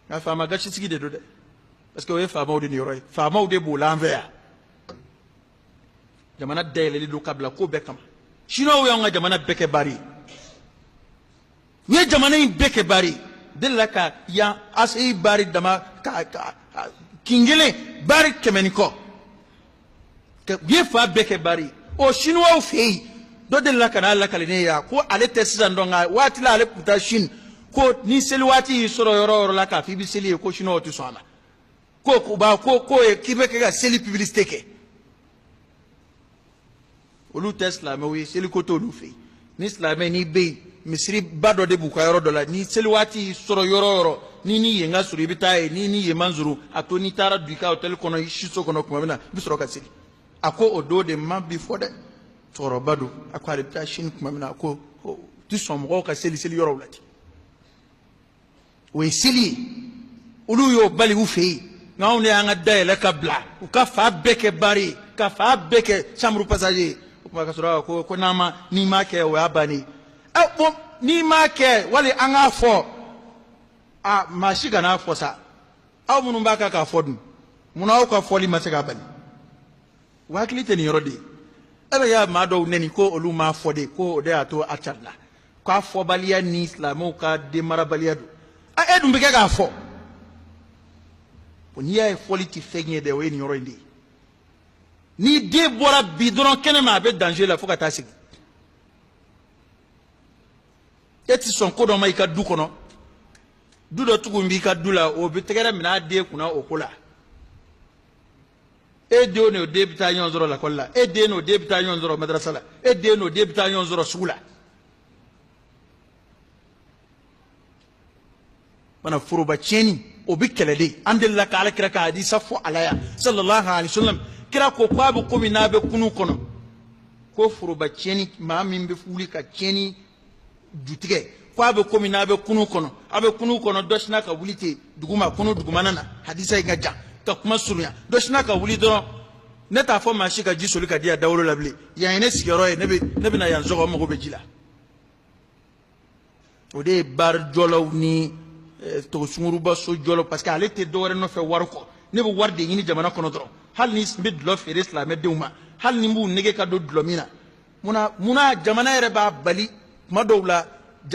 na fama gashi sigi de do de parce que we fama odi ni roy fama odi bo l'envers jamana dele do kabla ko bekam shino we nga jamana beke bari ni jamana in beke bari della ka ya asai bari dama ka kingele bari kemeniko ke ye fa beke bari o shinwa fei do della kana alla kalene ya ko ale tesisa ndonga wati la ale puta shin ko ni seli wati soro yoro la ka fi bi seli ko shino tu sona ko ba ko e kibeke ga seli publicité ke olu tesla me wi seli ko to lu fei ni islamé ni be misiri bado de buka yoro dola ni seli wati soro yoro ni yenga suru bitaye ni yemanzuru ato ni tara duka hotel kono shiso kono kuma bina bisoro ka seli ako odo de man before de toro bado ako ale bita shin kuma bina ako tu somgo ka seli yoro lati we seli ulu yo bali u fei ngawne anga daele kabla u ka fa beke bari ka fa beke chamru passager kuma ka sura ko nama ni make o abani ni make wali anga fo mashiga na fo sa aw munun baka ka fodun munaw ka foli masega bani wakili te ni yorodi ebe ya mado neni ko olu ma fode ko de ato acharla ka fo balia ni islamo ka de marabalia do edum beke ka fo oni ya foli ti fenye de we ni yorodi ni de bora bidron kenema be danger la fo ka tasigi eti son ko do mai ka du kono du do tugumbi ka dula o bi tegere mina de kuna okola e de no de bita nyon zoro la kolla e de no de bita nyon zoro madrasa la e de no de bita nyon zoro sugula bana furuba cheni o bi kelede andella ka ala kira ka hadisa fu alaya sallallahu alaihi wasallam kira ko kwabu ko minabe kunu kono ko furuba cheni ma min be fuli ka cheni jutige ko abe komi na abe kunu kono doshna ka wulite duguma kunu duguma nana hadisa yi gaja ka kuma surunya doshna ka wuli do neta fo ma shi ka jisoli ka dia dawlo labli ya ene sigero e nebe na yanzo ko mo be jila o de bar jolo ni to sunguru ba so jolo parce que ale te dore no fe warko ne bo warde yini jamana kono dro hal ni smid lo fe islam de uma hal ni mbu nege ka do dlomina muna jamana ere ba bali madowla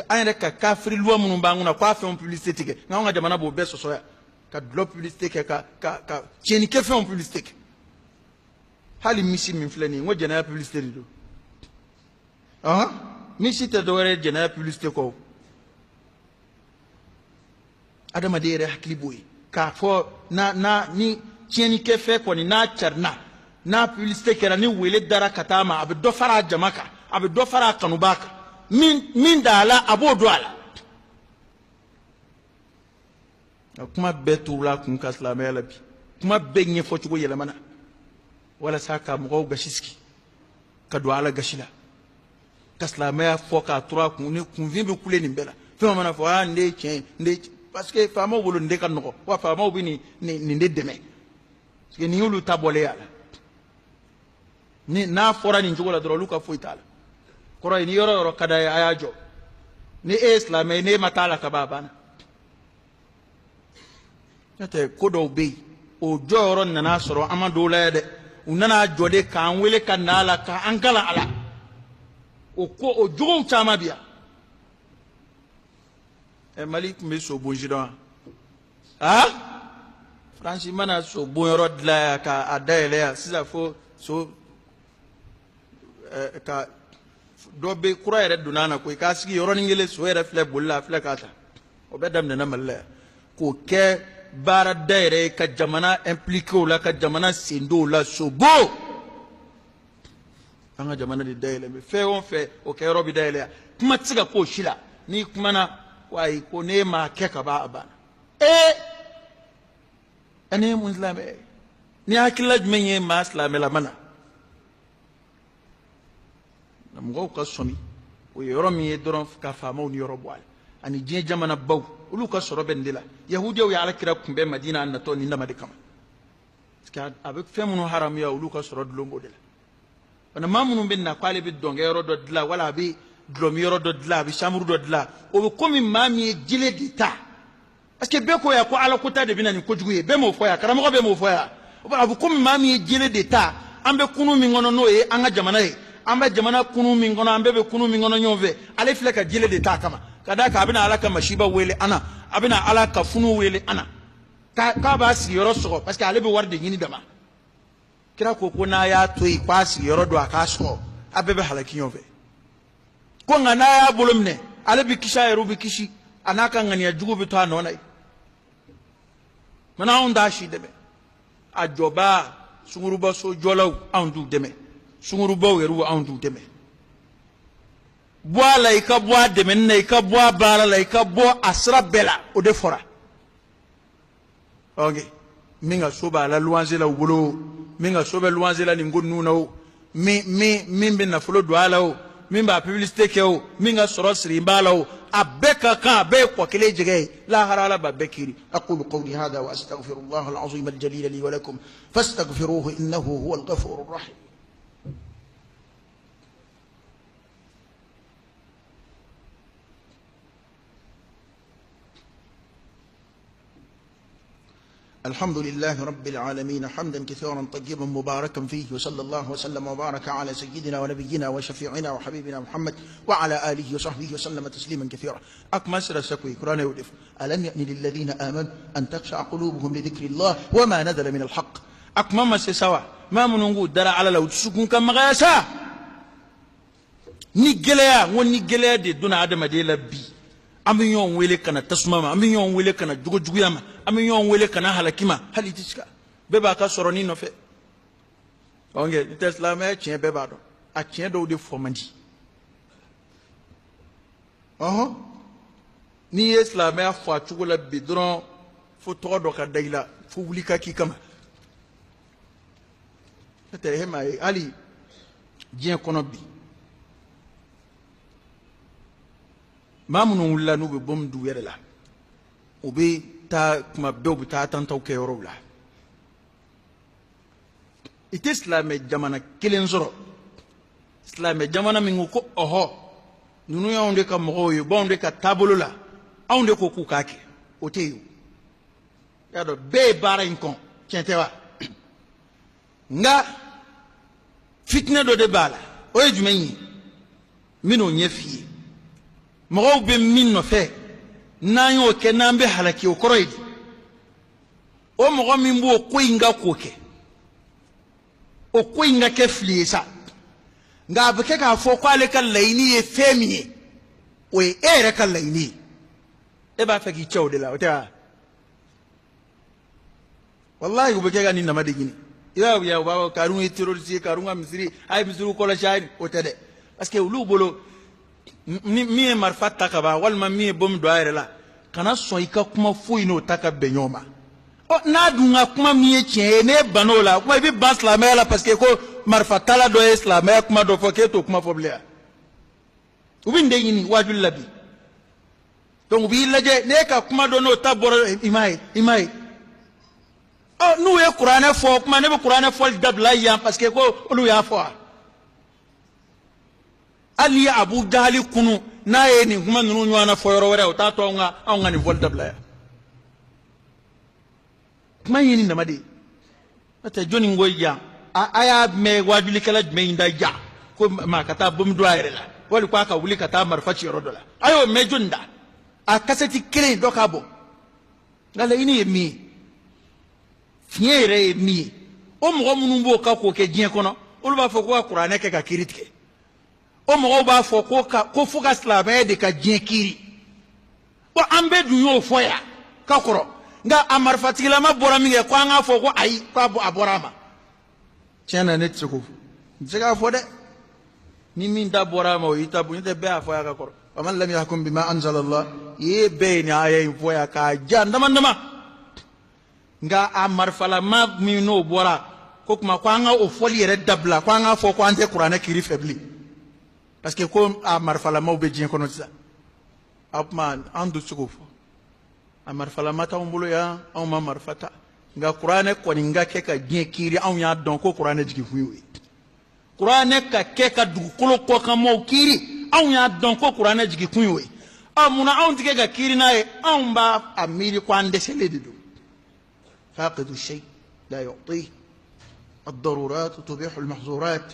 ayre ka kafri loi munun banguna ko afon publicité ke nga jamana bo beso soya ka dlo publicité ke ka cheni ke fon publicité ke hali misi min fleni ngo jena publicité do misi te do re jena publicité ko adama de re hakli boy ka fo na ni cheni ke fe ko ni na charna na publicité ke ni wele dara katama abe do fara jamaka abe do fara kanubaka min dala abodo ala kuma betula kun kaslama yala bi kuma benye fotugo yela mana wala saka mo gashiski ka do ala gashila kaslama ya foka trois kun ni kun vimbe kule ni bela fema mana fo ande chen nde parce que fama wolo nde kan no wa fama obi ni nde deme parce que ni ulu tabole yala ni na fora ni njogola dro luka fo itala koro ni yoro kada ayajo ni islam ni matala ka babana ate kodo be o joro nana soro amado la de unana jode kan wele kanala ka ankala ala o ko o jogon chama bia e malik me so bonjida franchi mana so bonjoro la ka adaele sisa fo so ka dobe kura yɛrɛ dunana ko ka sigi yɔrɔ ni ngele so yɛrɛ filɛ bolila filɛ ka ta o bɛ daminɛ mali ko kɛ baara da yɛrɛ ka jamana impliqué o la ka jamana sendo la sobo an ka jamana de da yɛlɛ fɛn o fɛn o kɛ yɔrɔ bi da yɛlɛ kuma tɛ se ka k'o si la n'i kumana wayi ko ne ma kɛ ka ban a banna ne mun silamɛ ni hakilila jumɛn ye maa silamɛlama na mɔgɔw ka sɔmi o ye yɔrɔ min ye dɔrɔn ka faamaw ni yɔrɔ bɔ a la ani diɲɛ jamana baw olu ka sɔrɔ bɛ nin de la yahudiyaw y'ala kira kunbɛn madina a natɔ nin dama de kama parce que a bɛ fɛn minnu haramuya olu ka sɔrɔ dulon b'o de la maa minnu bɛ na k'ale bɛ dɔnkɛ yɔrɔ dɔ dilan wala a bɛ dulɔmi yɔrɔ dɔ dilan a bɛ chambre dɔ dilan o bɛ komi maa min ye jele de ta parce que bɛɛ ko yan ko ala ko ta de bɛ na nin kojugu ye bɛɛ m'o fɔ yan karamɔgɔ bɛɛ m'o fɔ yan a bɛ komi maa min ye jele de ta an bɛ kunu min kɔnɔ n'o ye an ka jamana ye an bɛ jamana kunu min kɔnɔ an bɛɛ bɛ kunu min kɔnɔ ɲɔgɔn fɛ ale filɛ ka jele de ta a kama ka d'a kan a bɛna ala ka masiba wele an na a bɛna ala ka funu wele an na k'a b'a sigiyɔrɔ sɔgɔ parce que ale bɛ wari de ɲini dama kira ko ko n'a y'a to yen k'a sigiyɔrɔ don a k'a sɔgɔ a bɛɛ bɛ halaki ɲɔgɔn fɛ ko nka n'a y'a bolo minɛ ale bɛ kisi a yɛrɛ bɛ kisi a n'a ka ŋaniya jugu bɛ to a nɔ na ye mana anw t'a si dɛmɛ a jɔbaa sunguruba so jɔlaw anw t'u dɛmɛ sungurubaw yɛrɛ anw t'u dɛmɛ bɔ a la i ka bɔ a dɛmɛni na i ka bɔ a baara la i ka bɔ a sira bɛɛ la o de fɔra ok min ka so b'a la luwanse la u bolo min ka so bɛ luwanse la nin ko ninnu na o min bɛ nafolo don a la o min b'a publicité kɛ o min ka sɔrɔ siri b'a la o a bɛɛ ka kan a bɛɛ ye kɔ kelen jɛgɛ ye lahara ala b'a bɛɛ kiri aqulu qawli hada wa astaghfirullah al-azim al-jalil li wa lakum fastaghfiruhu innahu huwa al-ghafur ar-rahim الحمد لله رب العالمين حمدا كثيرا طيبا مباركا فيه وصلى الله وسلم وبارك على سيدنا ونبينا وشفيعنا وحبيبنا محمد وعلى آله وصحبه وسلم تسليما كثيرا أكما سرسكوي قرآن يودف ألم يأن للذين آمنوا أن تخشع قلوبهم لذكر الله وما نزل من الحق أكما ما سسوا ما منقول درع على لو تسكن كما غيسا نيجليا ونيجليا دي دون عدم دي لبي أمي يوم ويلي كنا تسمما أمي يوم ويلي كنا جوجو جوياما أمي يوم ويلي كنا هلاكيما هل تسكا بابا كسرني نفع أونجي تسلا ما يشين بابا دو أشين دو دي فومندي ni islam ya fa chugula bidron fo to do ka dayla fo wuli ka ki kama tete hema ali jien kono bi mamunu wala no be bom du yere la o be ta kuma be o be ta tan taw ke yoro la it islam jamana kelen zoro islam jamana min ko oho nunu ya onde ka mo yo bonde ka tabolo la onde ko ku kake o teyo ya do be bara inkon tientewa nga fitna do de bala o ejumeni mino nyefi mo be min no fe nan yo ke nan be halaki o koroidi o mo min bo ko inga koke o ko inga ke fliesa nga beke ka fo kwale kan laini e femi o ere kan laini e ba fa ki chawde la wata wallahi o beke ga ni namade gini ya ba karun e terroriste karun am misri ay misru ko la shahid o tede parce que lu bolo mi marfa takaba walma mi bom do ayre la kana so ika kuma fo ino taka benyoma o na dunga kuma mi e ne banola kuma bi bas la mela parce que ko marfa tala do islam ya kuma do foke to kuma foblia ubi ndengi ni wajul labi donc bi laje ne ka kuma do no taboro imai oh nous e qur'an fo kuma ne be qur'an fo dabla ya parce que ko olu ya fo ali abu jahali kunu na ye ni kuma nunu nywana fo yoro wore o ta to nga ni vol dabla ya kuma yini na made ata joni ngoya aya me wajuli kala me inda ja ko ma kata bum do ayre la wali ko aka wuli kata marfaci rodola ayo me junda a kaseti kire do ka bo ngala ini mi fiere mi o mo munu bo ka ko ke jien kono o ba fo ko qur'an ke ka kiritike o mo ba fo ko fo ka slave de ka jien kiri o ambe du yo fo ya ka koro nga amarfati la ma bora mi ko anga fo ko ai ko aborama tiana net soko jega fo de ni min da bora ma ita bu ni be afo ya ka kor faman lam yahkum bima anzala Allah ye be ni ayi fo ya ka jandama ndama nga amarfala ma mi no bora ko kuma ko anga o foli re dabla ko anga fo ko ante qur'an kiri febli parce que ko amarfala ma be jin kono sa apma andu sugufo amarfala mata umbulo ya au ma marfata nga qur'ane ko ni nga ke ka kiri au ya don ko qur'ane jigi fuyi qur'ane ka ke ka du kolo ko ka mo kiri au ya don ko qur'ane jigi fuyi amuna au tige ga kiri nae au ba amiri ko ande seledu faqidu shay la yu'ti الضرورات تبيح المحظورات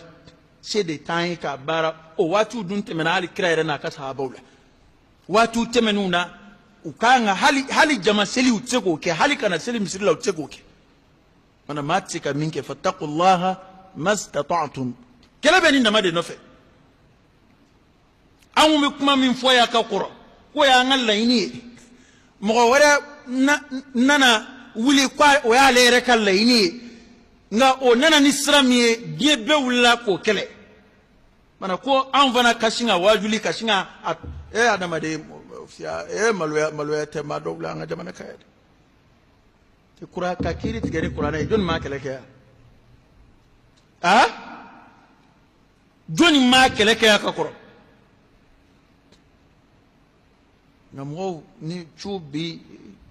سيدي تاي كبارا او واتو دون تمنال كرايرنا كسابولا واتو تمنونا وكان هالي جما سلي وتسكوكي هالي كان سلي مسلا وتسكوكي انا ما تسكا منك فاتقوا الله ما استطعتم كلا بني نما دي نوفي او مكما من فويا كقرا ويا نال ليني مغورا نانا ولي كوا ويا ليرك ليني nga o nana ni sramie die bewula ko kele mana ko anvana kashinga wajuli kashinga adama de ya malwaya te ma dogla nga jamana kayade te kura kakiri tigere qur'ana don ma kele kaya don ma kele kaya ka koro ngamo ni chubi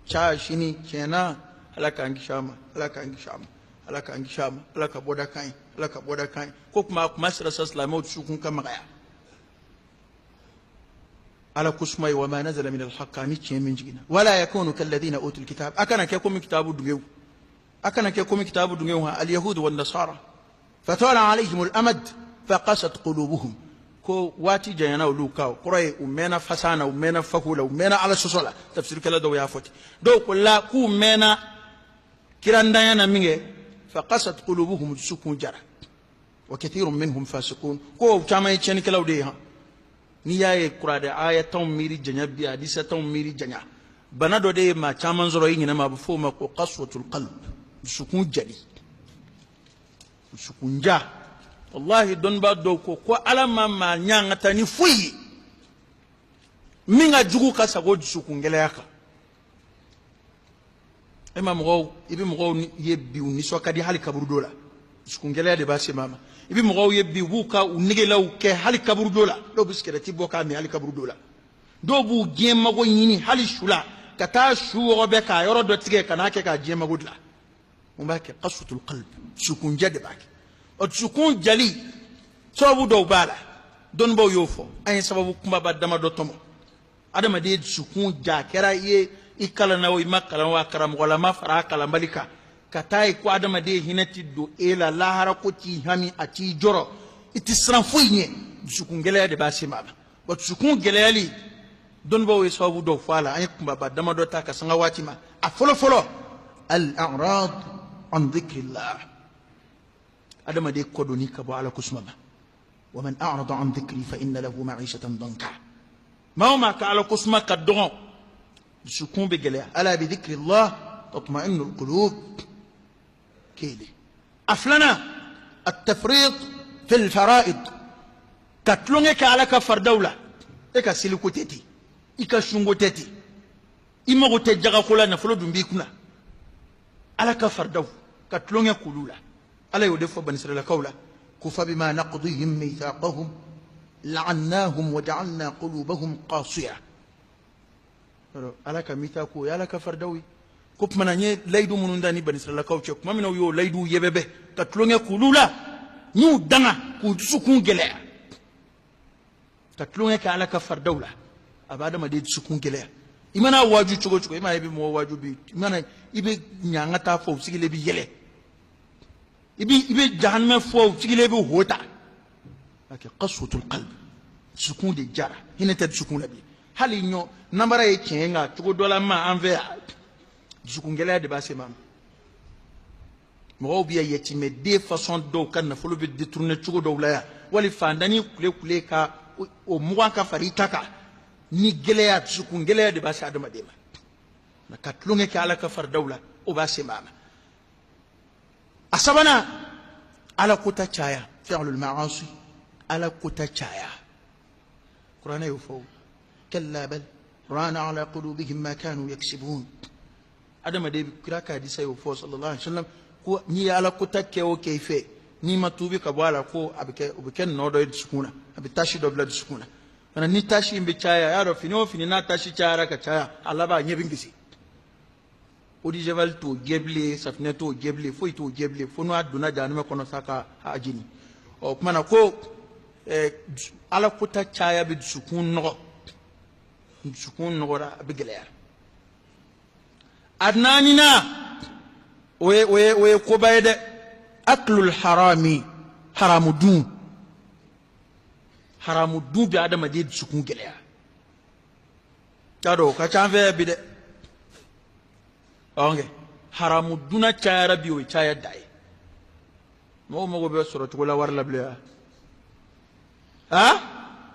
cha shini chena alaka ngishama alaka angishama alaka boda kain ko kuma masra saslama sukun kama gaya ala kusmai wa ma nazala min alhaqani min jigina wala yakunu kalladhina utul kitab akana ke komi kitabu dungew alyahud wan nasara fatala alayhim alamad faqasat qulubuhum ko wati jayana luka qur'ay umena fasana umena fakula umena ala sosola tafsir kala do ya foti do kula ku mena kirandaya minge فقست قلوبهم السكون جرى وكثير منهم فاسقون كو تاما يتشني كلاو ديها نياي قراد آية توم ميري جنيا بي حديثة توم ميري جنيا بنادو دي ما تاما زروين ما بفوما كو قسوة القلب السكون جري السكون جا والله دون بادو كو على ما نيانا تاني فوي مينغا جوكو كاساقو السكون جلياكا ema mgo ibi mgo yebbi uniswa kadi hali kaburu dola sukungela de basi mama ibi mgo yebbi wuka unigela uke hali kaburu dola do biskere tiboka mi hali kaburu dola do bu gemma go yini hali shula kata shuwo be ka yoro do tige kana ke ka gemma go dla umbake qaswatul qalb sukun jade baki o sukun jali sobu do bala don bo yofo ay sababu kuma badama do tomo adama de sukun ja kera ye ikala na wi makala wa karam wala mafara kala malika katai ko adama de hinati do ela lahara ko ti hami ati joro itisran fuynye sukun gele de basi mama wat sukun gele don bo we sabu do fala ay kuma badama do ta ka sanga watima a folo al a'rad an dhikrillah adama de ko do ni ka bo ala kusmama wa man a'rada an dhikri fa inna lahu ma'ishatan danka ma ka ala kusma ka don السكون بجلاء ألا بذكر الله تطمئن القلوب كيدي أفلنا التفريط في الفرائض كتلونك على كفر دولة إكا سيلكو تيتي إكا شنغو تيتي إما غو تجاغا خلا نفلو دنبيكنا على كفر دولة كتلونك قلولا ألا يدفع بنسر لكولا كفى بما نقضيهم ميثاقهم لعناهم وجعلنا قلوبهم قاسية alaka mitako ya alaka fardawi kop mananye laydu mununda ni bani israila kawche kuma mina yo laydu yebebe tatlonge kulula ñu danga ku sukun gele tatlonge ka alaka fardawla abada ma de sukun gele imana waju chugo ima ibi mo waju bi imana ibi nyanga ta fo sigile bi yele ibi jahannama fo sigile bi hota ake qaswatul qalb sukun de jara hina tad sukun nabi hali nyo nambara ye kenga tugo dola ma anve sukungela de base mam mo biya yetime de façon do kan na folo be détourner tugo do la wali fandani kule ka o muwa ka faritaka ni gelea sukungela de base adama de na katlunge ka ala ka far dawla o base mama asabana ala kuta chaya fi'lul ma'asi ala kuta chaya qur'ana yufo كلا بل ران على قلوبهم ما كانوا يكسبون adama de kiraka di sayo fo sallallahu alaihi wasallam ko ni ala ko takke o kayfe ni matubi ka bala ko abike no do sukuna abitashi do blad sukuna mana ni tashi in bi caya yaro fini o fini na tashi caya ka caya Allah ba nyebin gisi odi jebal to geble safne to geble foi to geble fo no aduna janu me kono saka ajini o kuma na ko ala kuta caya bi sukun no ra bigele adnanina we ko bayde aklul harami haramu du bi adama de sukun gele tado ka chanve bi de onge haramu duna cara bi o caya dai mo be soro to la war la bla ha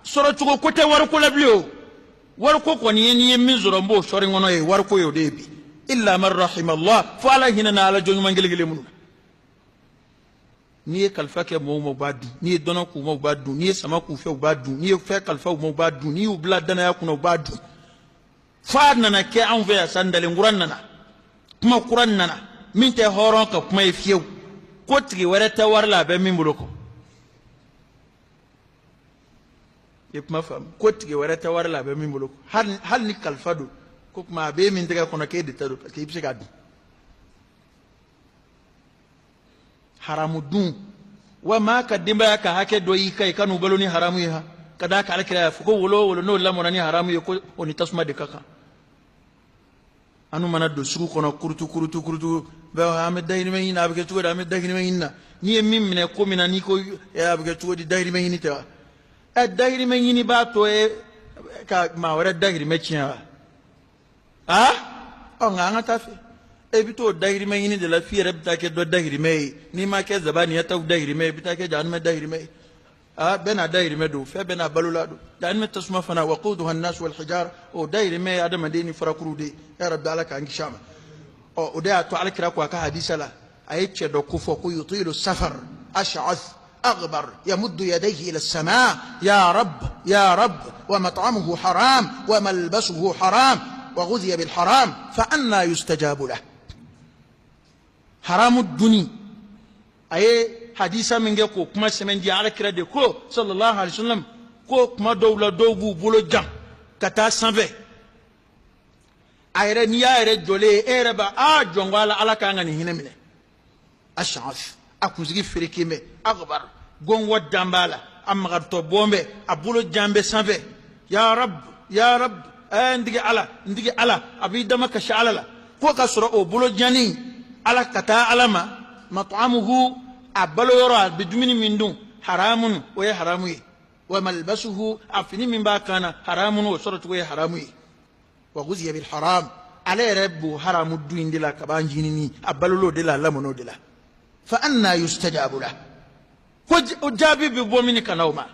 soro to ko te war ko la bla war ko ni min zoro mbo sori ngono e war ko yo de bi illa man rahima Allah fa la hinana ala jonyu mangelegele mun ni kalfa ke mo badu ni dono ku mo badu ni sama ku fe badu ni fe kalfa mo badu ni ubla dana ya kuno badu fa nana ke an ve sandale nguran nana kuma kuran nana min te horon ka kuma fiyew ko tigi wara ta warla be min buloko e kuma fam ko tigi wara ta warla be min buloko hal ni kalfado ko kuma be min daga kono ke de tado ke ibse gadu haramu dun wa ma ka dimba ka hake do yi kai kanu baloni haramu ya kada ka alkira fu ko wolo no lamona ni haramu ya ko oni tasma de kaka anu mana do sugu kono kurutu ba ame dahiri me hina abike tugo ame dahiri me hina ni mimne ko mina ni ko ya abike tugo di dahiri me hinita dahiri me hini ba to ka ma wara dahiri me chiya o nga tafi bito dahiri me hini de la fiere bita ke do dahiri me ni ma ke zabani ya taw dahiri me bita ke jan me dahiri me bena dahiri me do fe bena balula do dan me tasma fana waquduha an-nas wal hijar o dahiri me adama deni farakuru de ya rabbi alaka an gishama o da to alkira ko ka hadisa la ayce do kufo ko yutilu safar ash'ath aghbar yamuddu yadayhi ila as-samaa ya rab wa mat'amuhu haram wa malbasuhu haram wa ghudhiya bil haram fa anna yustajabu lahu haramu duni aye hadisa minge ko kuma semen di alkira de ko sallallahu alaihi wasallam ko kuma dawla dobu bulo jam kata sanve ayre ni ayre jole ere ba jongwala alaka ngani hinemine ash'af akuzigi firikime akbar gongo dambala amma to bombe abulo jambe sanve ya rab ndige ala abidama ka shalala ko ka sura o bulo jani ala kata alama mat'amuhu abalo yoro bidumini mindun haramun wa haramu wa malbasuhu afini min bakana haramun wa suratu wa haramu wa ghuziya bil haram ala rabbu haramu duin dila kabanjini abalo dila lamono dila fa anna yustajabu la ko jabi bi bo min kanawma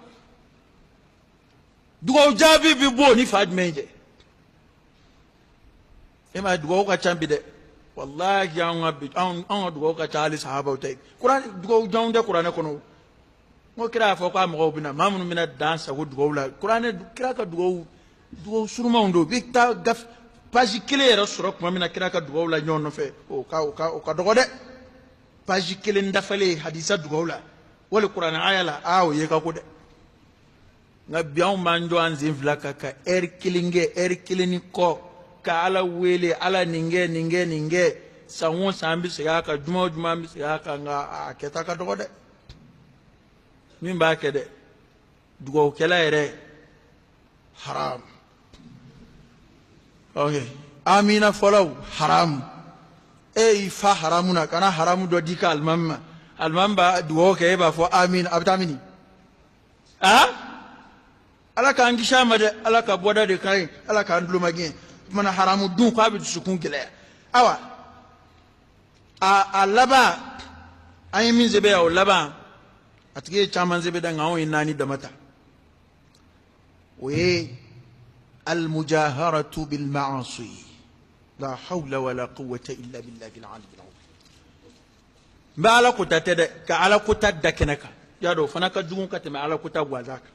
dugo jabi bi bo ni fadmeje ema dugo ka chambi de wallahi an dugo ka chali sahaba tay quran dugo jonde quran kono mo kira fo ko mo bina mamun mina dansa go dugo la quran kira ka dugo suruma ndo bi ta gaf page clé suro ko mina kira ka dugo la nyono fe o ka dugo de page clé ndafale hadisa dugo la wala quran ayala awo ye ka ko de nga biaw manjo an zinflaka ka kilini ko ka ala wele ala ninge sawon sambi siga ka juma bi siga ka nga aketa ka dogo de min ba ke de dugo kela ere haram okay amina follow haram fa haramuna kana haramu do dika almamba dugo ke ba fo amin abtamini ala ka angisha made ala ka boda de kai ala ka ndulu magin mana haramu dun ko abi sukun gele awa a laba ay min zebe ya laba atige chaman zebe da ngawo inani da mata we al mujaharatu bil ma'asi la hawla wala quwwata illa billahi al ali al ba ala kutate de ka ala kutat da kenaka ya do fanaka dugun ka te ma ala kutat gwazaka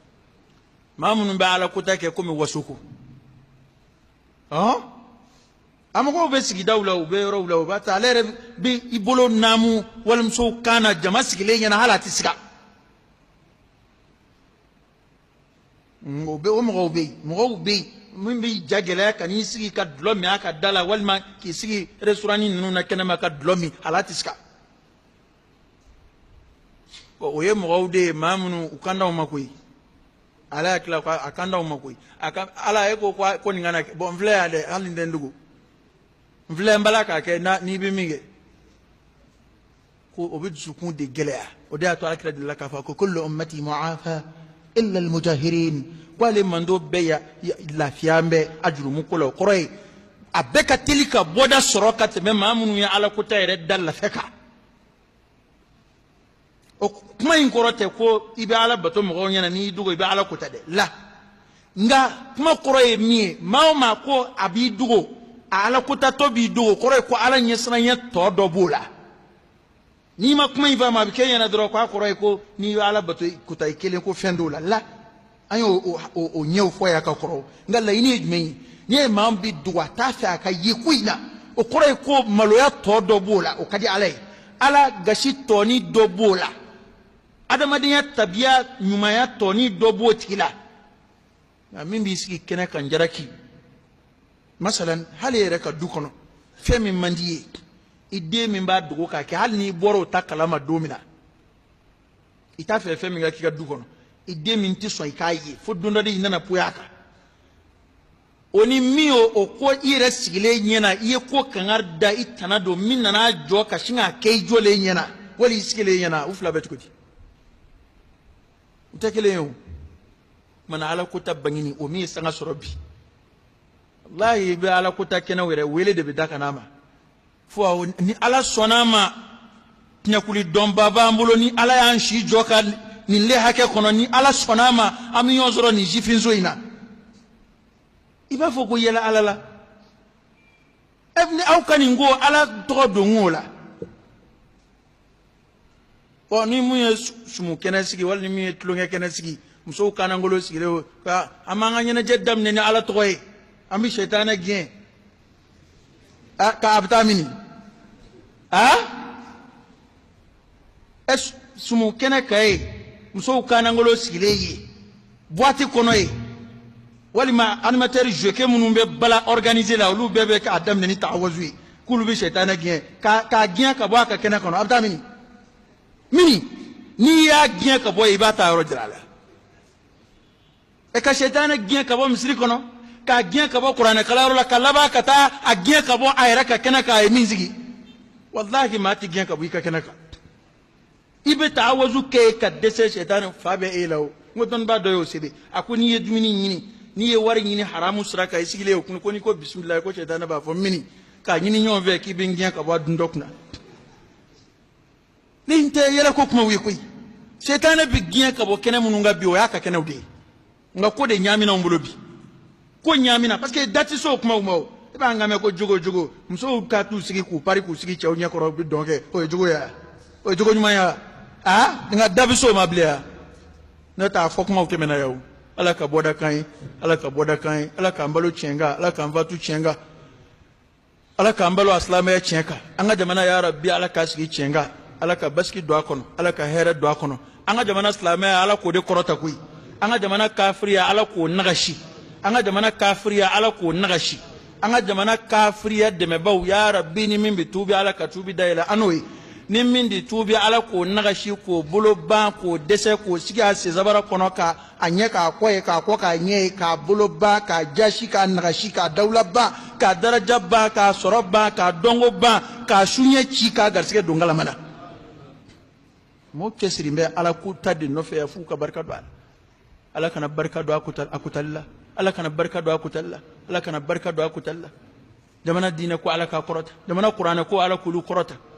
mamun ba ala kutat ke ko mi wasuku amako be sigi dawla be rawla ba ta lere bi ibolo namu wal mso kana jama sigi le nyana halati siga mɔgɔw bɛ yen min bɛ ja gɛlɛya ka n'i sigi ka dulɔ min a ka da la walima k'i sigi restaurant ninnu na kɛnɛma ka dulɔ min ala tɛ se ka o ye mɔgɔw de ye maa minnu u kan d'aw ma koyi ala y'a tila a kan d'aw ma koyi ala e ko nin kana kɛ bon n filɛ yan dɛ hali n tɛ n dogo n filɛ n bala k'a kɛ n'i bɛ min kɛ ko o bɛ dusukun de gɛlɛya o de y'a to alakira delila k'a fɔ ko kullu ummati mu'afa illa al-mujahirin k'ale mando bɛɛ lafiya bɛ a jurumuko la o kɔrɔ ye a bɛɛ ka teli ka bɔda sɔrɔ ka tɛmɛ maa minnu ye alakota yɛrɛ da lafiya kan o kuma in kɔrɔ tɛ ko i bɛ ala bato mɔgɔw ɲɛna n'i y'i dogo i bɛ ala kota dɛ la nka kuma kɔrɔ ye min ye maa o maa ko a b'i dogo a ala kotatɔ b'i dogo kɔrɔ ye ko ala ɲɛsiranya tɔ dɔ b'o la n'i ma kuma in faamu a bɛ kɛ ɲɛna dɔrɔn k'a kɔrɔ ye ko n'i bɛ ala bato kota i kelen ko fɛn dɔw la la an y'o ɲɛw fɔ yan ka kɔrɔ nka laɲini ye jumɛn ye n'i ye maa min bɛ dogo a t'a fɛ a ka ye ko in na o kɔrɔ ye ko maloya tɔ dɔ b'o la o ka di ala ye ala gasi tɔni dɔ b'o la adamadenya tabiya ɲumanya tɔni dɔ b'o tigi la nka min b'i sigi kɛnɛ kan jaraki masalan hali yɛrɛ ka du kɔnɔ fɛn min man di ye i den min b'a dogo k'a kɛ hali n'i bɔra o ta kalama don min na i t'a fɛ fɛn min ka k'i ka du kɔnɔ i den min tɛ sɔn i k'a ye fo don dɔ de i nana poya a kan o ni min o ko i yɛrɛ sigilen ɲɛna i ye ko kangari da i tana don min nana jɔ ka sin k'a kɛ i jɔlen ɲɛna wali i sigilen ɲɛna u fila bɛ cogo di u tɛ kelen ye o mana ala kota bangini o min ye sanga sɔrɔ bi walahi i bɛ ala kota kɛnɛw yɛrɛ wele de bɛ da ka n'a ma fo ni ala sɔnna a ma tiɲɛkuli dɔnba b'an bolo ni ala y'an si jɔ ka nin le hakɛ kɔnɔ ni ala sɔnna a ma an bɛ ɲɔgɔn sɔrɔ nin sifinso in na i b'a fɔ ko yɛlɛ ala la ni aw ka nin ko ala tɔgɔ don o la ɔ ni mun ye sumu kɛnɛ sigi wali ni mun ye tulonkɛ kɛnɛ sigi musow kanangolo sigilen o ka an b'an ka ɲɛnajɛ daminɛ ni ala tɔgɔ ye an bɛ sɛtanɛ gɛn k'a bɛ taa mini sumu kɛnɛ ka ye musow kanangolo sigilen ye boîte kɔnɔ ye walima animateur jockey minnu bɛ bala organiser la olu bɛɛ bɛ k'a daminɛ ni tawazu ye k'olu bɛ sɛtanɛ gɛn k'a gɛn ka bɔ a ka kɛnɛ kɔnɔ a bɛ taa mini n'i y'a gɛn ka bɔ yen i b'a ta yɔrɔ jira a la ka sɛtanɛ gɛn ka bɔ misiri kɔnɔ k'a gɛn ka bɔ kuranɛ kalanyɔrɔ la ka laban ka taa a gɛn ka bɔ a yɛrɛ ka kɛnɛ kan a ye min sigi walahi maa tɛ gɛn ka bɔ i ka kɛnɛ kan i bɛ tawazu kɛ ka dɛsɛ sɛtanɛ fa bɛ e la o n ko dɔnnibaa dɔ y'o sɛbɛn a ko n'i ye dumuni ɲini n'i ye wari ɲini haramu sira kan i sigilen o kun ko n'i ko bisimilayi ko sɛtanɛ b'a fɔ mini k'a ɲini ɲɔgɔn fɛ k'i bɛ n gɛn ka bɔ a dun dɔ kunna ni n tɛ yɛlɛ ko kumaw ye koyi sɛtanɛ bɛ gɛn ka bɔ kɛnɛ minnu kan bi o y'a ka kɛnɛw de ye nka ko de ɲaamina n bolo bi ko ɲaamina parce que da tɛ se o kumaw ma o i b'an kan mɛn ko jogo jogo musow ka t'u sigi k'u pari k'u sigi cɛw ɲɛkɔrɔ u bɛ dɔn kɛ o ye jogo ye o ye jogo ɲuman ye nka da bɛ se o ma bilen ne t'a fɔ kumaw tɛmɛna yan o ala ka bɔda kan ye ala ka bɔda kan ye ala k'an balo tiɲɛ kan ala k'an fatu tiɲɛ kan ala k'an balo asilamɛya tiɲɛ kan an ka jamana ya rabi ala k'a sigi tiɲɛ kan ala ka basigi don a kɔnɔ ala ka hɛrɛ don a kɔnɔ an ka jamana silamɛya ala k'o de kɔrɔta koyi an ka jamana kafiriya ala k'o nagasi an ka jamana kafiriya ala k'o nagasi an ka jamana kafiriya dɛmɛbaw ya rabi ni min bɛ tuubi ala ka tuubi dayɛlɛ an n'o ye ni min de tuubi ala k'o nagasi k'o bolo ban k'o dɛsɛ k'o sigi a senzabara kɔnɔ k'a ɲɛ k'a kɔ ye k'a kɔ k'a ɲɛ ye k'a bolo ban k'a jasi k'a nagasi k'a dawula ban k'a daraja ban k'a sɔrɔ ban k'a dɔnko ban k'a suɲɛ ci k'a garisɛgɛ don galama na mɔgɔw cɛsirilen bɛ ala ko ta de nɔfɛ yan f'u ka barika don a la ala kana barika don a kotali la ala kana barika don a kotali la ala kana barika don a kotali la jamana diinɛ ko ala k'a kɔrɔta jamana kuranɛ ko ala k'olu kɔrɔta